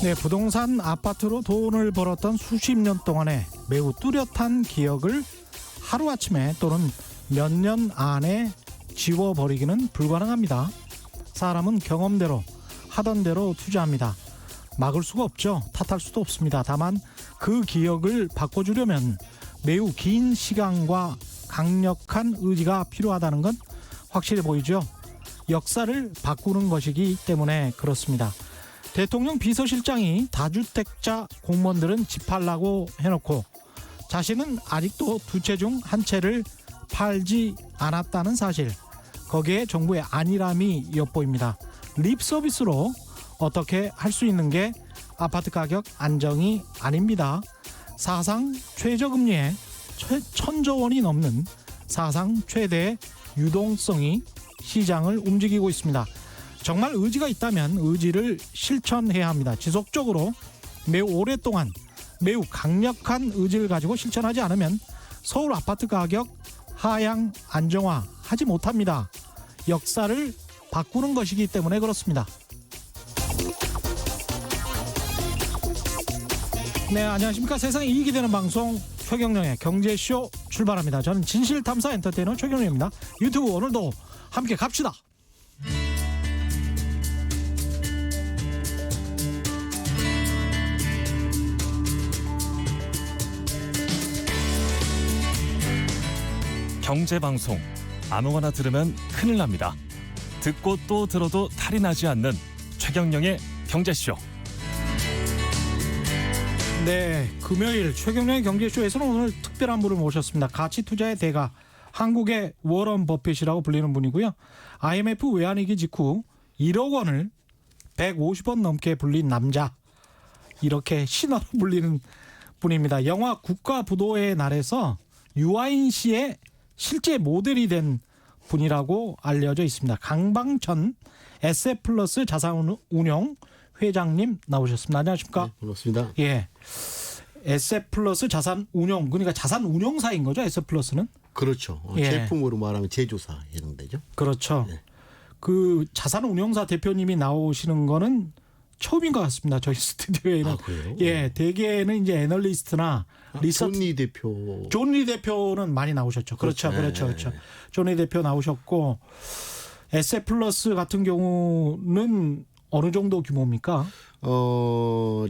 네, 부동산 아파트로 돈을 벌었던 수십 년 동안의 매우 뚜렷한 기억을 하루아침에 또는 몇 년 안에 지워버리기는 불가능합니다. 사람은 경험대로 하던 대로 투자합니다. 막을 수가 없죠. 탓할 수도 없습니다. 다만 그 기억을 바꿔주려면 매우 긴 시간과 강력한 의지가 필요하다는 건 확실히 보이죠. 역사를 바꾸는 것이기 때문에 그렇습니다. 대통령 비서실장이 다주택자 공무원들은 집 팔라고 해놓고 자신은 아직도 두 채 중 한 채를 팔지 않았다는 사실, 거기에 정부의 안일함이 엿보입니다. 립 서비스로 어떻게 할 수 있는 게 아파트 가격 안정이 아닙니다. 사상 최저금리에 1,000조 원이 넘는 사상 최대의 유동성이 시장을 움직이고 있습니다. 정말 의지가 있다면 의지를 실천해야 합니다. 지속적으로 매우 오랫동안 매우 강력한 의지를 가지고 실천하지 않으면 서울 아파트 가격 하향 안정화하지 못합니다. 역사를 바꾸는 것이기 때문에 그렇습니다. 네, 안녕하십니까. 세상에 이익이 되는 방송 최경영의 경제쇼 출발합니다. 저는 진실탐사 엔터테이너 최경영입니다. 유튜브 오늘도 함께 갑시다. 경제방송 아무거나 들으면 큰일 납니다. 듣고 또 들어도 탈이 나지 않는 최경영의 경제쇼. 네, 금요일 최경영의 경제쇼에서는 오늘 특별한 분을 모셨습니다. 가치투자의 대가, 한국의 워런 버핏이라고 불리는 분이고요. IMF 외환위기 직후 1억 원을 150원 넘게 불린 남자, 이렇게 신화로 불리는 분입니다. 영화 국가부도의 날에서 유아인 씨의 실제 모델이 된 분이라고 알려져 있습니다. 강방천 SF플러스 자산운용 회장님 나오셨습니다. 안녕하십니까? 네, 반갑습니다. 예, SF플러스 자산운용, 그러니까 자산운용사인 거죠, SF플러스는? 그렇죠. 예. 제품으로 말하면 제조사 해당되죠. 그렇죠. 네. 그 자산운용사 대표님이 나오시는 거는 처음인 것 같습니다. 저희 스튜디오에는. 아, 그래요? 예, 대개는 이제 애널리스트나 리서치. 존리 대표. 존리 대표는 많이 나오셨죠. 그렇죠. 그렇죠. 그렇죠. 존리 대표 나오셨고, SF플러스 같은 경우는 어느 정도 규모입니까?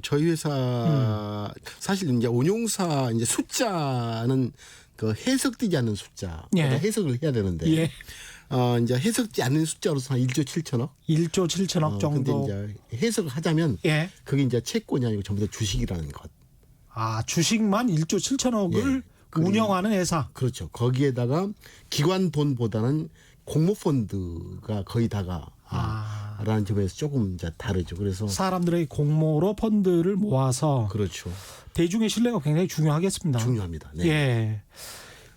저희 회사 사실 이제 운용사 이제 숫자는 그 해석되지 않는 숫자. 예. 해석을 해야 되는데. 예. 이제 해석지 않는 숫자로서 한 1조 7천억. 1조 7천억 정도. 근데 이제 해석을 하자면 예. 그게 이제 채권이 아니고 전부 다 주식이라는 것. 아, 주식만 1조 7천억을 예. 운영하는 회사. 그렇죠. 거기에다가 기관 돈보다는 공모펀드가 거의 다가 라는 점에서 조금 이제 다르죠. 그래서 사람들의 공모로 펀드를 모아서 그렇죠. 대중의 신뢰가 굉장히 중요하겠습니다. 중요합니다. 네. 예.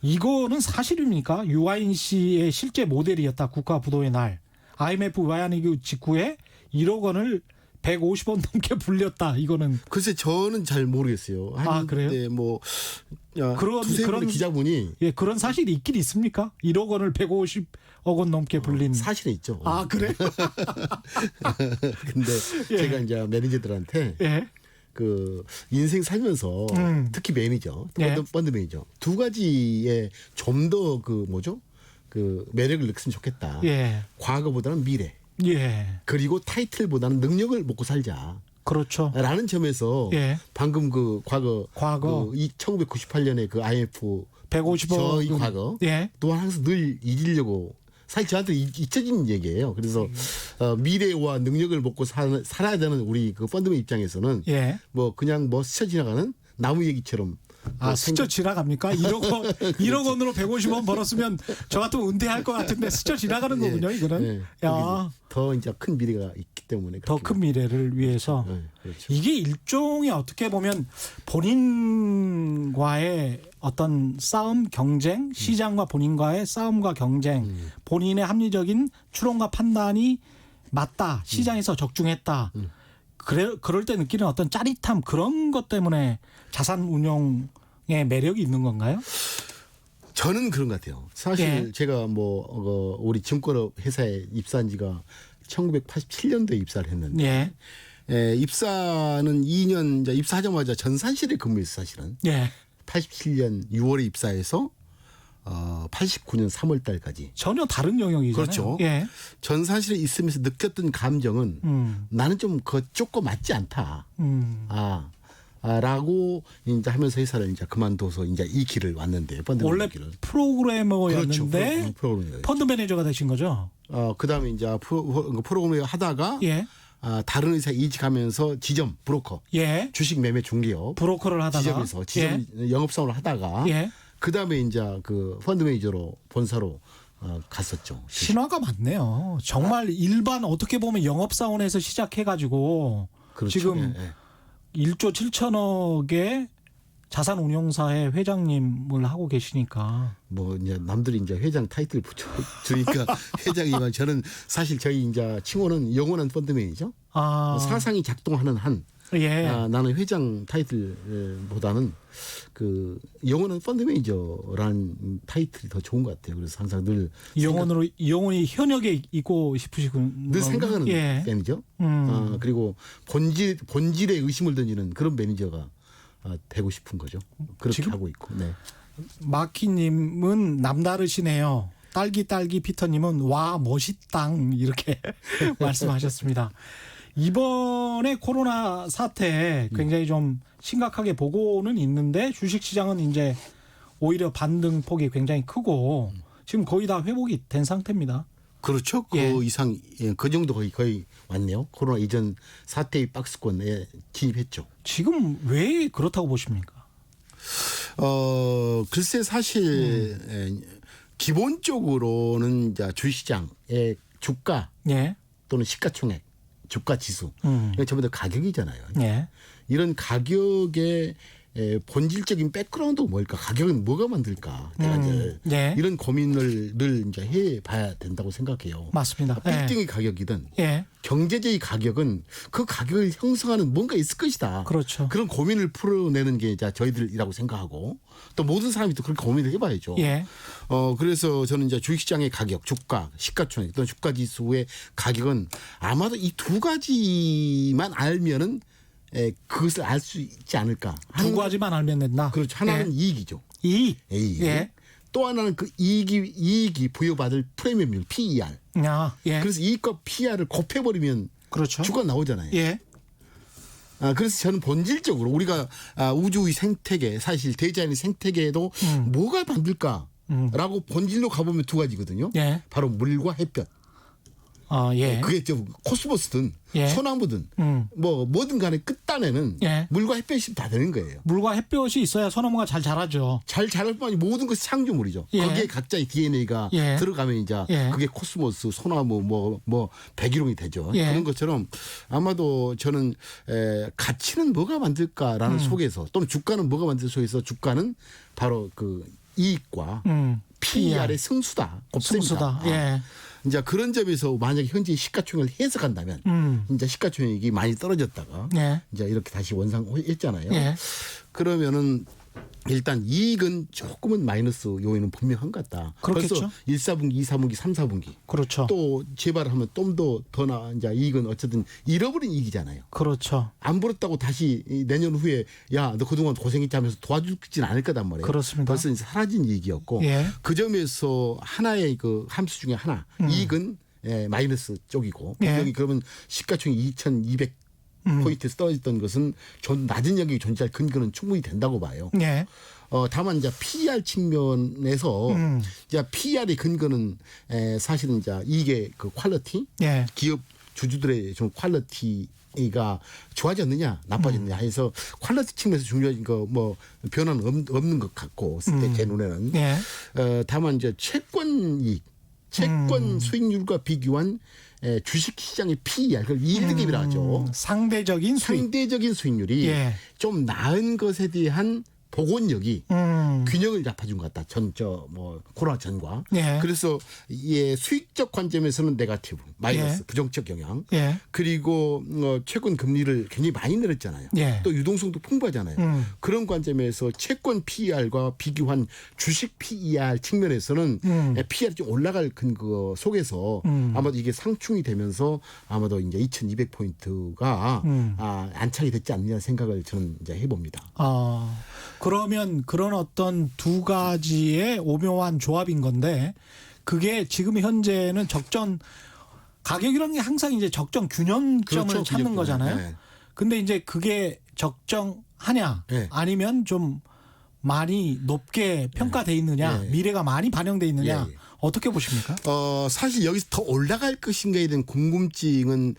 이거는 사실입니까? 유아인 씨의 실제 모델이었다. 국가부도의 날. IMF 외환위기 직후에 1억 원을 150원 넘게 불렸다. 이거는. 글쎄 저는 잘 모르겠어요. 아, 그래요? 네, 뭐 두세 그런 분의 기자분이 예, 그런 사실이 있긴 있습니까? 1억 원을 150억 원 넘게 불린. 사실은 있죠. 아, 그래요? 근데 예. 제가 이제 매니저들한테 예. 그 인생 살면서 특히 매니저, 예. 펀드 매니저 두 가지에 좀 더 그 뭐죠? 그 매력을 느꼈으면 좋겠다. 예. 과거보다는 미래. 예. 그리고 타이틀보다는 능력을 먹고 살자. 그렇죠. 라는 점에서 예. 방금 그 과거 그 1998년에 그 IMF 150억 저희 과거 예. 또한 항상 늘 잊으려고 사실 저한테 잊혀진 얘기예요. 그래서 미래와 능력을 먹고 살아야 되는 우리 그 펀드맨 입장에서는 예. 뭐 그냥 뭐 스쳐 지나가는 나무 얘기처럼 아, 스쳐 지나갑니까? 1억 원으로 150원 벌었으면 저 같으면 은퇴할 것 같은데 스쳐 지나가는 거군요, 이거는. 네. 야, 더 이제 큰 미래가 있기 때문에 더 큰 미래를 위해서. 네, 그렇죠. 이게 일종의 어떻게 보면 본인과의 어떤 싸움, 경쟁, 시장과 본인과의 싸움과 경쟁, 본인의 합리적인 추론과 판단이 맞다, 시장에서 적중했다. 그럴 때 느끼는 어떤 짜릿함, 그런 것 때문에 자산 운용의 매력이 있는 건가요? 저는 그런 것 같아요. 사실 예. 제가 우리 증권업 회사에 입사한 지가 1987년도에 입사를 했는데 예. 입사는 2년 이제 입사하자마자 전산실에 근무했어 사실은. 예. 87년 6월에 입사해서 89년 3월 달까지. 전혀 다른 영역이잖아요. 그렇죠. 예. 전산실에 있으면서 느꼈던 감정은 나는 좀 그쪽과 맞지 않다. 라고 이제 하면서 회사를 이제 그만둬서 이제 이 길을 왔는데 원래 길을. 프로그래머였는데 그렇죠. 프로그래머. 펀드 매니저가 되신 거죠? 그다음에 이제 프로그래머 하다가 예. 다른 회사에 이직하면서 지점 브로커, 예. 주식 매매 중개업 브로커를 하다가 지점에서 지점 영업사원을 하다가 예. 그다음에 이제 그 펀드 매니저로 본사로 갔었죠. 신화가 많네요. 정말 일반 어떻게 보면 영업사원에서 시작해가지고 그렇죠. 지금 예. 1조 7천억의 자산운용사의 회장님을 하고 계시니까. 뭐 이제 남들이 이제 회장 타이틀 붙여주니까 회장이지만 저는 사실 저희 이제 칭호는 영원한 펀드 매니저. 사상이 작동하는 한. 예. 나는 회장 타이틀보다는 그 영원한 펀드 매니저라는 타이틀이 더 좋은 것 같아요. 그래서 항상 늘 영원히 현역에 있고 싶으시군. 늘 생각하는 매니저. 그리고 본질에 의심을 던지는 그런 매니저가 되고 싶은 거죠. 그렇게 지금 하고 있고. 네. 마키님은 남다르시네요. 딸기 피터님은 와 멋있당 이렇게 말씀하셨습니다. 이번에 코로나 사태 굉장히 좀 심각하게 보고는 있는데 주식시장은 이제 오히려 반등폭이 굉장히 크고 지금 거의 다 회복이 된 상태입니다. 그렇죠. 그 이상 그 정도 거의 왔네요. 코로나 이전 사태의 박스권에 진입했죠. 지금 왜 그렇다고 보십니까? 글쎄 사실 기본적으로는 이제 주식시장의 주가 또는 시가총액, 주가 지수 이건 전부 다 가격이잖아요. 예. 이런 가격의 본질적인 백그라운드가 뭘까? 가격은 뭐가 만들까? 내가 이제 이런 고민을 늘 이제 해봐야 된다고 생각해요. 맞습니다. 빌딩의 가격이든 예. 경제적인 가격은 그 가격을 형성하는 뭔가 있을 것이다. 그렇죠. 그런 고민을 풀어내는 게 이제 저희들이라고 생각하고 또 모든 사람이 또 그렇게 고민을 해봐야죠. 예. 그래서 저는 이제 주식시장의 가격, 주가, 시가총액 또는 주가지수의 가격은 아마도 이 두 가지만 알면은 그것을 알 수 있지 않을까. 두 가지만 알면 된다. 그렇죠. 하나는 이익이죠. 이익. 예. 또 하나는 그 이익이 부여받을 프리미엄, PER. 그래서 이익과 PER을 곱해버리면 그렇죠. 주가 나오잖아요. 예. 그래서 저는 본질적으로 우리가 우주의 생태계, 사실 대자연의 생태계에도 뭐가 만들까라고 본질로 가보면 두 가지거든요. 예. 바로 물과 햇볕. 예. 그게 좀 코스모스든 소나무든 뭐 뭐든 간에 끝단에는 물과 햇볕이 다 되는 거예요. 물과 햇볕이 있어야 소나무가 잘 자라죠. 잘 자랄 뿐 아니라 모든 것이 창조물이죠. 거기에 각자의 DNA가 들어가면 이제 그게 코스모스, 소나무 뭐 백일홍이 되죠. 그런 것처럼 아마도 저는 가치는 뭐가 만들까라는 속에서 또는 주가는 뭐가 만들 속에서 주가는 바로 그 이익과 PER의 승수다. 곱셈이다. 예. 이제 그런 점에서 만약에 현재 시가총액을 해석한다면 이제 시가총액이 많이 떨어졌다가 이제 이렇게 다시 원상했잖아요. 그러면은 일단 이익은 조금은 마이너스 요인은 분명한 것 같다. 그렇겠죠. 벌써 1사분기, 2사분기, 3사분기. 그렇죠. 또 재발하면 좀 더 나 이제 이익은 어쨌든 잃어버린 이익이잖아요. 그렇죠. 안 벌었다고 다시 내년 후에 야, 너 그동안 고생했지 하면서 도와주진 않을 거단 말이에요. 그렇습니다. 벌써 이제 사라진 이익이었고 그 점에서 하나의 그 함수 중에 하나 이익은 마이너스 쪽이고 분명히 그러면 시가총액 2,200 포인트에서 떨어졌던 것은 좀 낮은 영역이 존재할 근거는 충분히 된다고 봐요. 다만 이제 PER 측면에서 이제 PER의 근거는 사실은 이제 이게 그 퀄리티, 기업 주주들의 좀 퀄리티가 좋아졌느냐 나빠졌느냐 해서 퀄리티 측면에서 중요한 거 뭐 변화는 없는 것 같고 제 눈에는 다만 이제 채권 이익, 채권 수익률과 비교한 주식시장의 PER, 그걸 이익 대비라 하죠. 상대적인 수익. 상대적인 수익률이 좀 나은 것에 대한 복원력이 균형을 잡아준 것 같다. 코로나 전과. 예. 그래서 수익적 관점에서는 네거티브, 마이너스, 예. 부정적 영향. 예. 그리고 최근 금리를 굉장히 많이 내렸잖아요. 예. 또 유동성도 풍부하잖아요. 그런 관점에서 채권 PER과 비교한 주식 PER 측면에서는 PER이 좀 올라갈 근거 속에서 아마도 이게 상충이 되면서 아마도 이제 2200포인트가 안착이 됐지 않느냐 생각을 저는 이제 해봅니다. 그러면 그런 어떤 두 가지의 오묘한 조합인 건데 그게 지금 현재는 적정 가격이라는 게 항상 이제 적정 균형점을 그렇죠, 찾는 균형점. 거잖아요. 네. 근데 이제 그게 적정하냐 네. 아니면 좀 많이 높게 평가돼 있느냐 네. 미래가 많이 반영돼 있느냐 예, 예. 어떻게 보십니까? 사실 여기서 더 올라갈 것인가에 대한 궁금증은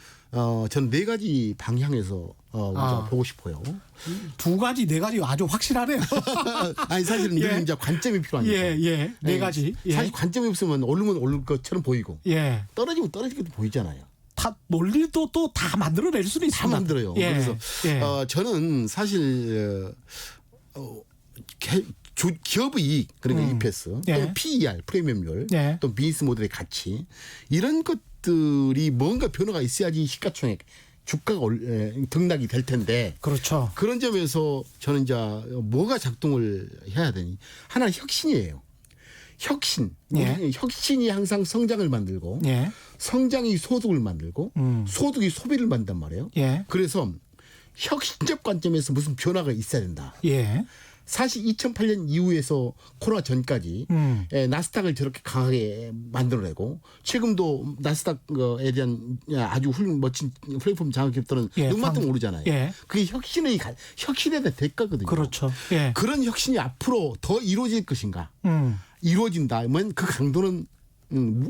저는 네 가지 방향에서 우리가 보고 싶어요. 두 가지 네 가지 아주 확실하네요. 아니 사실은 예. 이제 관점이 필요하니까. 예. 네 가지. 예. 사실 관점이 없으면 오르면 오를 것처럼 보이고 예. 떨어지면 떨어질 것도 보이잖아요. 다 논리도 또 다 만들어낼 수는 다 있습니다. 만들어요. 예. 그래서 예. 저는 사실 기업 이익 그러니까 EPS 예. 또 PER 프리미엄률 예. 또 비즈니스 모델의 가치 이런 것들이 뭔가 변화가 있어야지 시가총액 주가가 등락이 될 텐데 그렇죠. 그런 점에서 저는 이제 뭐가 작동을 해야 되니 하나 혁신이에요. 혁신. 예. 혁신이 항상 성장을 만들고 예. 성장이 소득을 만들고 소득이 소비를 만든단 말이에요. 예. 그래서 혁신적 관점에서 무슨 변화가 있어야 된다. 예. 사실 2008년 이후에서 코로나 전까지 나스닥을 저렇게 강하게 만들어내고 지금도 나스닥에 대한 아주 멋진 플랫폼 장학기업들은 예, 눈만큼 오르잖아요. 예. 그게 혁신에 대한 대가거든요. 그렇죠. 예. 그런 혁신이 앞으로 더 이루어질 것인가? 이루어진다면 그 강도는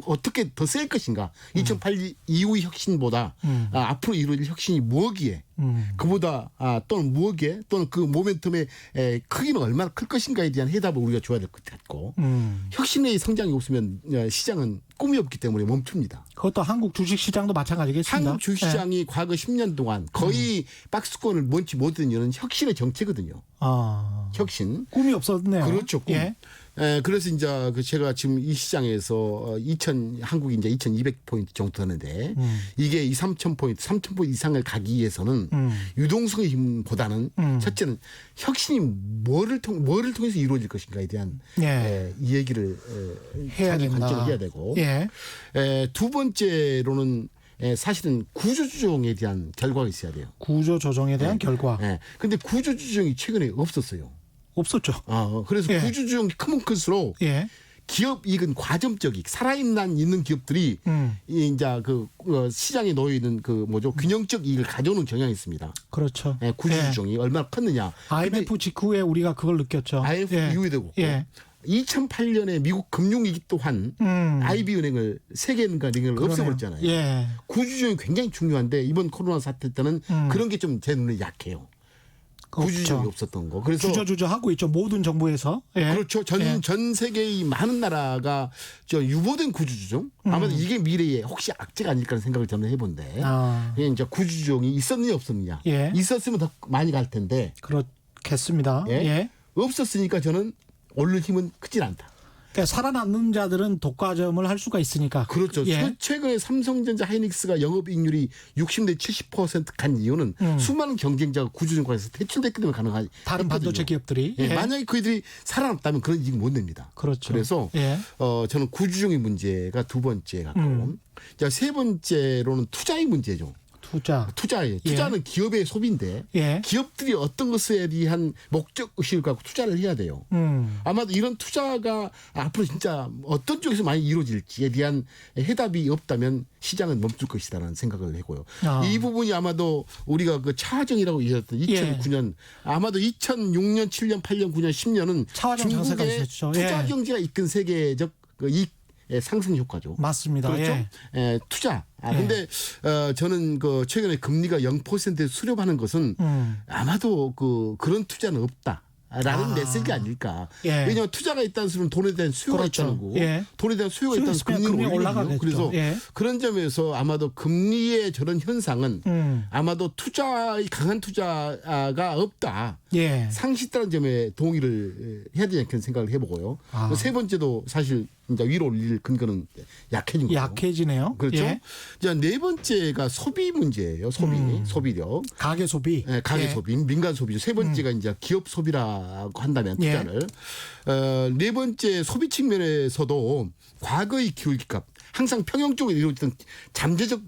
어떻게 더 셀 것인가? 2008 이후의 혁신보다 앞으로 이루어질 혁신이 무엇이에 그보다 또는 무엇이에 또는 그 모멘텀의 크기는 얼마나 클 것인가에 대한 해답을 우리가 줘야 될 것 같고 혁신의 성장이 없으면 시장은 꿈이 없기 때문에 멈춥니다. 그것도 한국 주식시장도 마찬가지겠습니다. 한국 주식시장이 과거 10년 동안 거의 박스권을 먼지 못한 이유는 혁신의 정체거든요. 혁신. 꿈이 없었네요. 그렇죠. 꿈. 예. 그래서 이제 제가 지금 이 시장에서 한국이 이제 2200포인트 정도 되는데 이게 3,000포인트, 3,000포인트 이상을 가기 위해서는 유동성의 힘보다는 첫째는 혁신이 뭐를 통해서 이루어질 것인가에 대한 이 얘기를 해야 된다. 관점을 해야 되고 예. 두 번째로는 사실은 구조조정에 대한 결과가 있어야 돼요. 구조조정에 대한 결과. 근데 구조조정이 최근에 없었어요. 없었죠. 그래서 예. 구조조정이 크면 클수록 예. 기업 이익은 과점적 이익, 있는 기업들이 이제 그 시장에 놓여 있는 균형적 이익을 가져오는 경향이 있습니다. 그렇죠. 구조조정이 얼마나 컸느냐. IMF 직후에 우리가 그걸 느꼈죠. IMF 이후에도 그렇고. 예. 2008년에 미국 금융위기 또한 IB은행을 세계은행을 없애버렸잖아요. 예. 구조조정이 굉장히 중요한데 이번 코로나 사태 때는 그런 게 좀 제 눈에 약해요. 구조조정이 없었던 거. 그래서 주저주저 하고 있죠. 모든 정부에서. 예. 그렇죠. 전 세계의 많은 나라가 유보된 구조조정. 아마도 이게 미래에 혹시 악재가 아닐까 하는 생각을 저는 해본데. 이게 이제 구조조정이 있었느냐 없었느냐. 예. 있었으면 더 많이 갈 텐데. 그렇겠습니다. 예? 예. 없었으니까 저는 오를 힘은 크진 않다. 그러니까 살아남는 자들은 독과점을 할 수가 있으니까. 그렇죠. 예. 최근에 삼성전자 하이닉스가 영업이익률이 60대 70%간 이유는 수많은 경쟁자가 구조조정에서 퇴출됐기 때문에 가능한 다른 반도체 기업들이. 예. 예. 만약에 그들이 살아남다면 그런 이익 못 냅니다. 그렇죠. 그래서 예. 저는 구조조정의 문제가 두 번째 같고 자, 세 번째로는 투자의 문제죠. 투자예요. 투자는 기업의 소비인데 예. 기업들이 어떤 것에 대한 목적 의식을 갖고 투자를 해야 돼요. 아마도 이런 투자가 앞으로 진짜 어떤 쪽에서 많이 이루어질지에 대한 해답이 없다면 시장은 멈출 것이다라는 생각을 하고요. 이 부분이 아마도 우리가 그 차화정이라고 얘기했던 2009년 아마도 2006년, 7년, 8년, 9년, 10년은 차화정 장세가 중국의 있었죠. 투자 경제가 이끈 세계적 그 이익 상승 효과죠. 맞습니다. 그렇죠. 예. 투자. 근데 저는 최근에 금리가 0%에 수렴하는 것은 아마도 그런 투자는 없다. 라는 메시지가 아닐까. 예. 왜냐하면 투자가 있다는 수는 돈에 대한 수요가 그렇죠. 있다는 거고 예. 돈에 대한 수요가 있다는 있으면 금리는 금리 올라가거든요. 올라가겠죠. 그래서 예. 그런 점에서 아마도 금리의 저런 현상은 아마도 강한 투자가 없다. 예. 상식다는 점에 동의를 해야 되지 않겠는 생각을 해보고요. 세 번째도 사실 이제 위로 올릴 근거는 약해진 거죠. 약해지네요. 그렇죠. 예. 자, 네 번째가 소비 문제예요. 소비력. 가계 소비. 네, 가계 예. 소비, 민간 소비죠. 세 번째가 이제 기업 소비라고 한다면 예. 투자를. 네 번째 소비 측면에서도 과거의 기울기값 항상 평형적으로 이루어지던 잠재적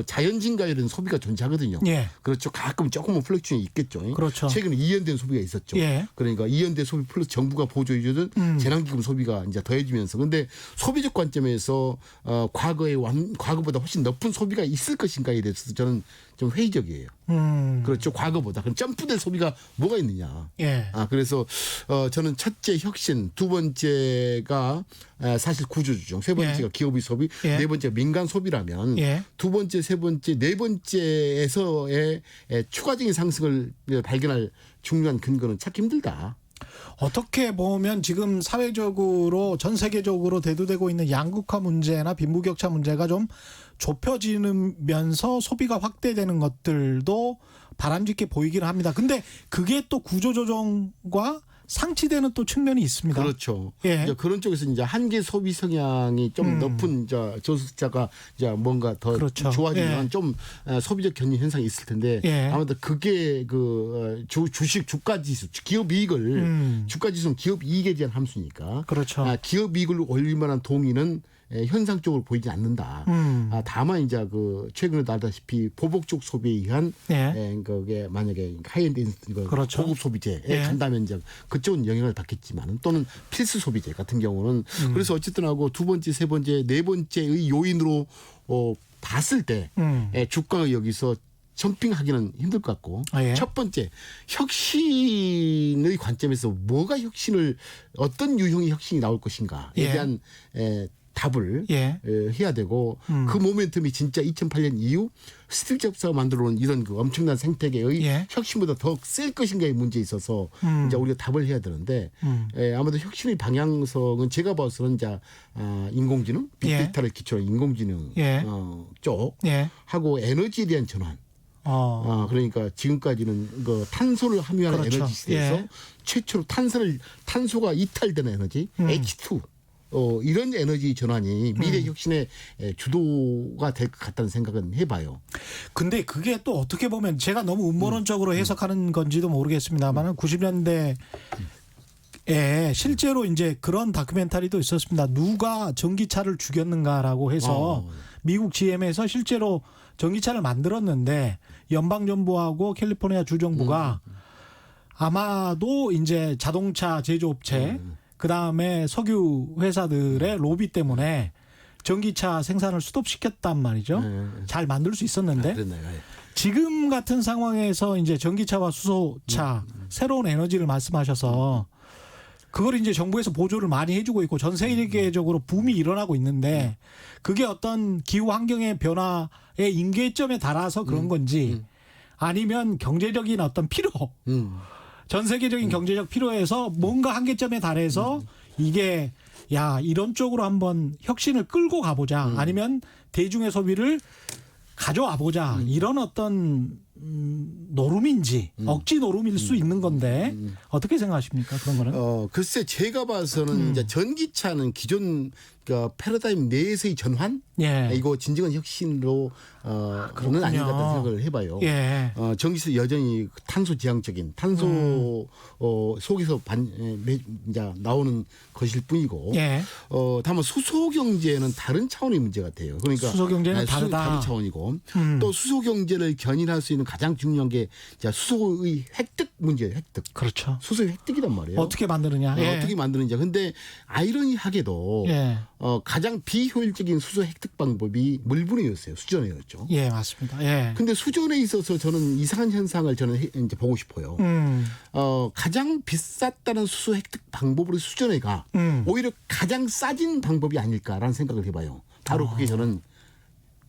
자연 증가율은 소비가 존재하거든요. 예. 그렇죠. 가끔 조금은 플렉션이 있겠죠. 그렇죠. 최근에 이연된 소비가 있었죠. 예. 그러니까 이연된 소비 플러스 정부가 보조해주던 재난기금 소비가 이제 더해지면서 근데 소비적 관점에서 과거보다 훨씬 높은 소비가 있을 것인가에 대해서 저는 좀 회의적이에요. 그렇죠. 과거보다. 그럼 점프된 소비가 뭐가 있느냐. 예. 그래서 저는 첫째 혁신, 두 번째가 사실 구조조정, 세 번째가 예. 기업의 소비, 예. 네 번째가 민간 소비라면 예. 두 번째, 세 번째, 네 번째에서의 추가적인 상승을 발견할 중요한 근거는 찾기 힘들다. 어떻게 보면 지금 사회적으로 전 세계적으로 대두되고 있는 양극화 문제나 빈부격차 문제가 좀 좁혀지면서 소비가 확대되는 것들도 바람직해 보이긴 합니다. 근데 그게 또 구조조정과 상치되는 또 측면이 있습니다. 그렇죠. 예. 이제 그런 쪽에서 이제 한계 소비 성향이 좀 높은 저소득자가 이제 뭔가 더 그렇죠. 좋아지면 예. 좀 소비적 견인 현상이 있을 텐데 예. 아무튼 그게 주식 주가지수 기업 이익을 주가지수는 기업 이익에 대한 함수니까. 그렇죠. 기업 이익을 올릴 만한 동의는 현상적으로 보이지 않는다. 다만 이제 최근에도 알다시피 보복적 소비에 의한 예. 그게 만약에 하이엔드 그렇죠. 고급 소비재에 예. 간다면 이제 그쪽은 영향을 받겠지만 또는 필수 소비재 같은 경우는 그래서 어쨌든 하고 두 번째, 세 번째, 네 번째의 요인으로 봤을 때 주가가 여기서 점핑하기는 힘들 것 같고 예. 첫 번째 혁신의 관점에서 뭐가 어떤 유형의 혁신이 나올 것인가에 예. 대한 답을 예. 해야 되고 그 모멘텀이 진짜 2008년 이후 스티브 잡스가 만들어놓은 이런 엄청난 생태계의 예. 혁신보다 더 셀 것인가의 문제에 있어서 이제 우리가 답을 해야 되는데 아무래도 혁신의 방향성은 제가 봐서는 이제 인공지능, 빅데이터를 기초로 인공지능 예. 쪽 예. 하고 에너지에 대한 전환. 그러니까 지금까지는 탄소를 함유하는 그렇죠. 에너지 시대에서 예. 최초로 탄소가 이탈되는 에너지 H2 이런 에너지 전환이 미래 혁신의 주도가 될 것 같다는 생각은 해봐요. 근데 그게 또 어떻게 보면 제가 너무 음모론적으로 해석하는 건지도 모르겠습니다만은 90년대에 실제로 이제 그런 다큐멘터리도 있었습니다. 누가 전기차를 죽였는가라고 해서 미국 GM에서 실제로 전기차를 만들었는데 연방정부하고 캘리포니아 주정부가 아마도 이제 자동차 제조업체 그다음에 석유 회사들의 로비 때문에 전기차 생산을 스톱시켰단 말이죠. 잘 만들 수 있었는데 지금 같은 상황에서 이제 전기차와 수소차 새로운 에너지를 말씀하셔서 그걸 이제 정부에서 보조를 많이 해주고 있고 전 세계적으로 붐이 일어나고 있는데 그게 어떤 기후 환경의 변화의 임계점에 달아서 그런 건지 아니면 경제적인 어떤 필요 전 세계적인 경제적 필요에서 뭔가 한계점에 달해서 이게 이런 쪽으로 한번 혁신을 끌고 가보자 아니면 대중의 소비를 가져와 보자 이런 어떤 노름인지 억지 노름일 수 있는 건데 어떻게 생각하십니까 그런 거는? 글쎄 제가 봐서는 이제 전기차는 기존 패러다임 내에서의 전환 이거 진정한 혁신으로 그는 아닌 것 같다는 생각을 해봐요. 예. 전기차 여전히 탄소 지향적인 탄소 속에서 이제 나오는 것일 뿐이고 다만 수소 경제는 다른 차원의 문제 같아요. 그러니까 수소 경제는 다른 차원이고 또 수소 경제를 견인할 수 있는 가장 중요한 게 수소의 획득 문제예요. 획득. 그렇죠. 수소의 획득이란 말이에요. 어떻게 만드느냐. 어떻게 만드느냐. 근데 아이러니하게도 가장 비효율적인 수소 획득 방법이 물분해였어요. 수전해였죠. 예, 맞습니다. 근데 수전에 있어서 저는 이상한 현상을 저는 이제 보고 싶어요. 가장 비쌌다는 수소 획득 방법으로 수전해가 오히려 가장 싸진 방법이 아닐까라는 생각을 해봐요. 바로 그게 저는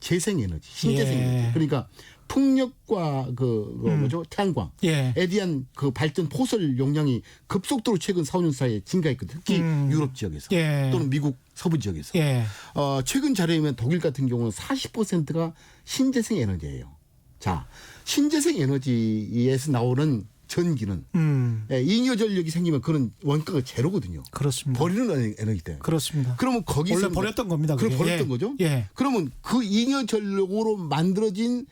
재생에너지, 신재생에너지. 그러니까 풍력과 뭐죠 태양광에 예. 대한 그 발전 포설 용량이 급속도로 최근 4, 5년 사이에 증가했거든요. 특히 유럽 지역에서 예. 또는 미국 서부 지역에서. 예. 최근 자료에 의하면 독일 같은 경우는 40%가 신재생 에너지예요. 자, 신재생 에너지에서 나오는 전기는 잉여 전력이 생기면 그런 원가가 제로거든요. 그렇습니다. 버리는 에너지 때문에. 그렇습니다. 그러면 거기서 원래 버렸던 겁니다. 그럼 그게. 버렸던 예. 거죠. 예. 그러면 그 잉여 전력으로 만들어진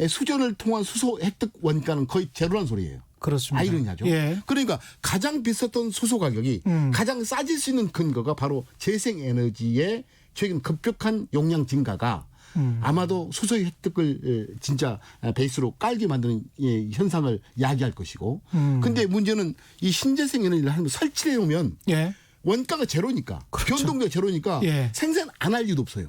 수전을 통한 수소 획득 원가는 거의 제로란 소리예요. 그렇습니다. 아이러니하죠. 예. 그러니까 가장 비쌌던 수소 가격이 가장 싸질 수 있는 근거가 바로 재생에너지의 최근 급격한 용량 증가가 아마도 수소의 획득을 진짜 베이스로 깔게 만드는 현상을 야기할 것이고. 근데 문제는 이 신재생 에너지를 하면 설치해 놓으면 예. 원가가 제로니까 그렇죠. 변동비가 제로니까 예. 생산 안 할 이유도 없어요.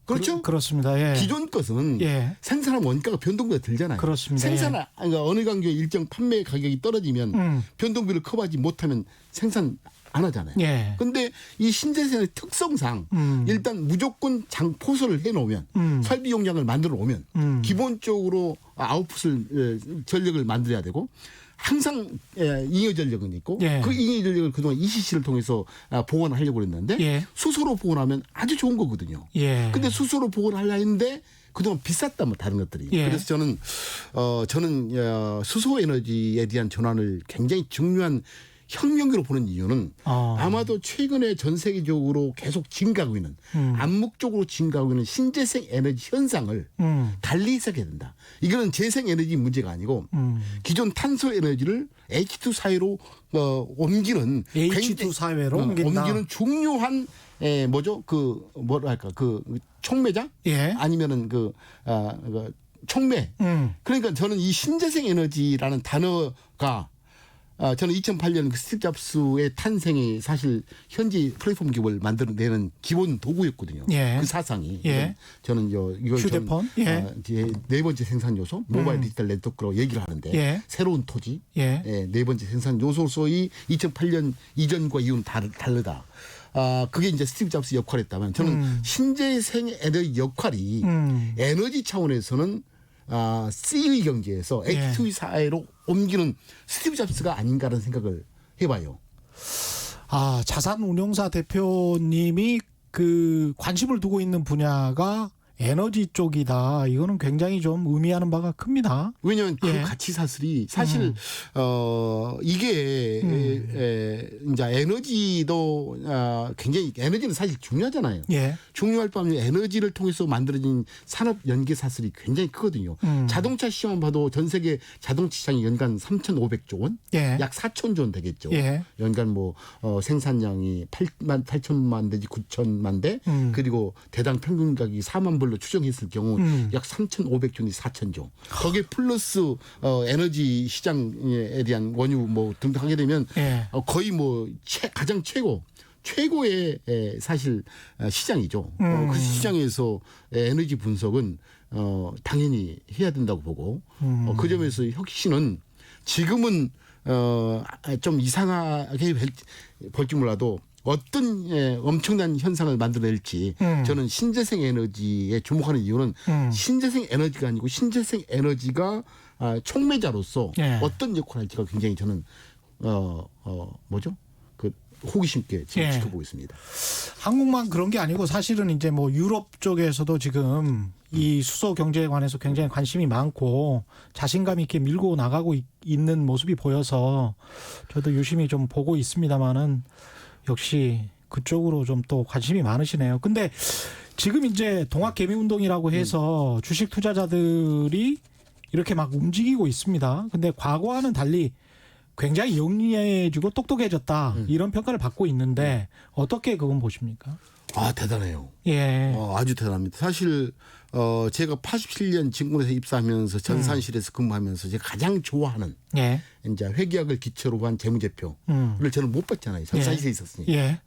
그렇죠? 그렇습니다. 예. 기존 것은 예. 생산하면 원가가 변동비가 들잖아요. 그렇습니다. 생산 그러니까 어느 강조의 일정 판매 가격이 떨어지면 변동비를 커버하지 못하면 생산 안 하잖아요. 예. 근데 이 신재생의 특성상 일단 무조건 포설을 해놓으면 설비 용량을 만들어 오면 기본적으로 아웃풋을 전력을 만들어야 되고 항상 잉여 전력은 있고 예. 그 잉여 전력을 그동안 ECC를 통해서 보관하려고 했는데 예. 수소로 보관하면 아주 좋은 거거든요. 예. 근데 수소로 보관하려 했는데 그동안 비쌌다 뭐 다른 것들이. 예. 그래서 저는 수소 에너지에 대한 전환을 굉장히 중요한 혁명으로 보는 이유는 아마도 최근에 전 세계적으로 계속 증가하고 있는 암묵적으로 증가하고 있는 신재생 에너지 현상을 달리 해석해야 된다. 이거는 재생 에너지 문제가 아니고 기존 탄소 에너지를 H2 사회로 옮기는 H2 사회로 옮기는 중요한 뭐죠? 그 뭐랄까 그 촉매자? 예. 아니면은 촉매. 그러니까 저는 이 신재생 에너지라는 단어가 저는 2008년 그 스티브 잡스의 탄생이 사실 현지 플랫폼 기업을 만들어내는 기본 도구였거든요. 예. 그 사상이. 예. 저는 이걸 휴대폰. 예. 네 번째 생산 요소 모바일 디지털 네트워크라고 얘기를 하는데 예. 새로운 토지. 예. 네 번째 생산 요소로서의 2008년 이전과 이후는 다르다. 그게 이제 스티브 잡스 역할이었다면 저는 신재생 에너지 역할이 에너지 차원에서는 C의 경제에서 예. H2 사회로 옮기는 스티브 잡스가 아닌가라는 생각을 해봐요. 자산운용사 대표님이 그 관심을 두고 있는 분야가 에너지 쪽이다. 이거는 굉장히 좀 의미하는 바가 큽니다. 왜냐하면 그 예. 가치 사슬이 사실 이게 이제 에너지도 굉장히 에너지는 사실 중요하잖아요. 예. 중요할 뿐만 아니라 에너지를 통해서 만들어진 산업 연계 사슬이 굉장히 크거든요. 자동차 시장만 봐도 전 세계 자동차 시장이 연간 3,500조 원, 예. 약 4천 조 원 되겠죠. 예. 연간 뭐 생산량이 8천만 대지 9천만 대, 그리고 대당 평균 가격이 4만 불로 추정했을 경우 약 3,500조니 4천조. 거기에 플러스 에너지 시장에 대한 원유 뭐 등등 하게 되면 예. 거의 뭐 가장 최고의 사실 시장이죠. 그 시장에서 에너지 분석은 당연히 해야 된다고 보고 그 점에서 혁신은 지금은 좀 이상하게 볼지 몰라도 어떤 엄청난 현상을 만들어낼지 저는 신재생 에너지에 주목하는 이유는 신재생 에너지가 아니고 신재생 에너지가 촉매자로서 예. 어떤 역할을 할지가 굉장히 저는 뭐죠? 그 호기심 있게 지금 예. 지켜보고 있습니다. 한국만 그런 게 아니고 사실은 이제 뭐 유럽 쪽에서도 지금 이 수소 경제에 관해서 굉장히 관심이 많고 자신감 있게 밀고 나가고 있는 모습이 보여서 저도 유심히 좀 보고 있습니다만은 역시 그쪽으로 좀 또 관심이 많으시네요. 근데 지금 이제 동학개미운동이라고 해서 주식 투자자들이 이렇게 막 움직이고 있습니다. 근데 과거와는 달리 굉장히 영리해지고 똑똑해졌다. 이런 평가를 받고 있는데 어떻게 그건 보십니까? 대단해요. 예. 아주 대단합니다. 사실 제가 87년 증권회사 입사하면서 전산실에서 근무하면서 제가 가장 좋아하는 예. 이제 회계학을 기초로 한 재무제표를 저는 못 봤잖아요. 전산실에 있었으니까. 예.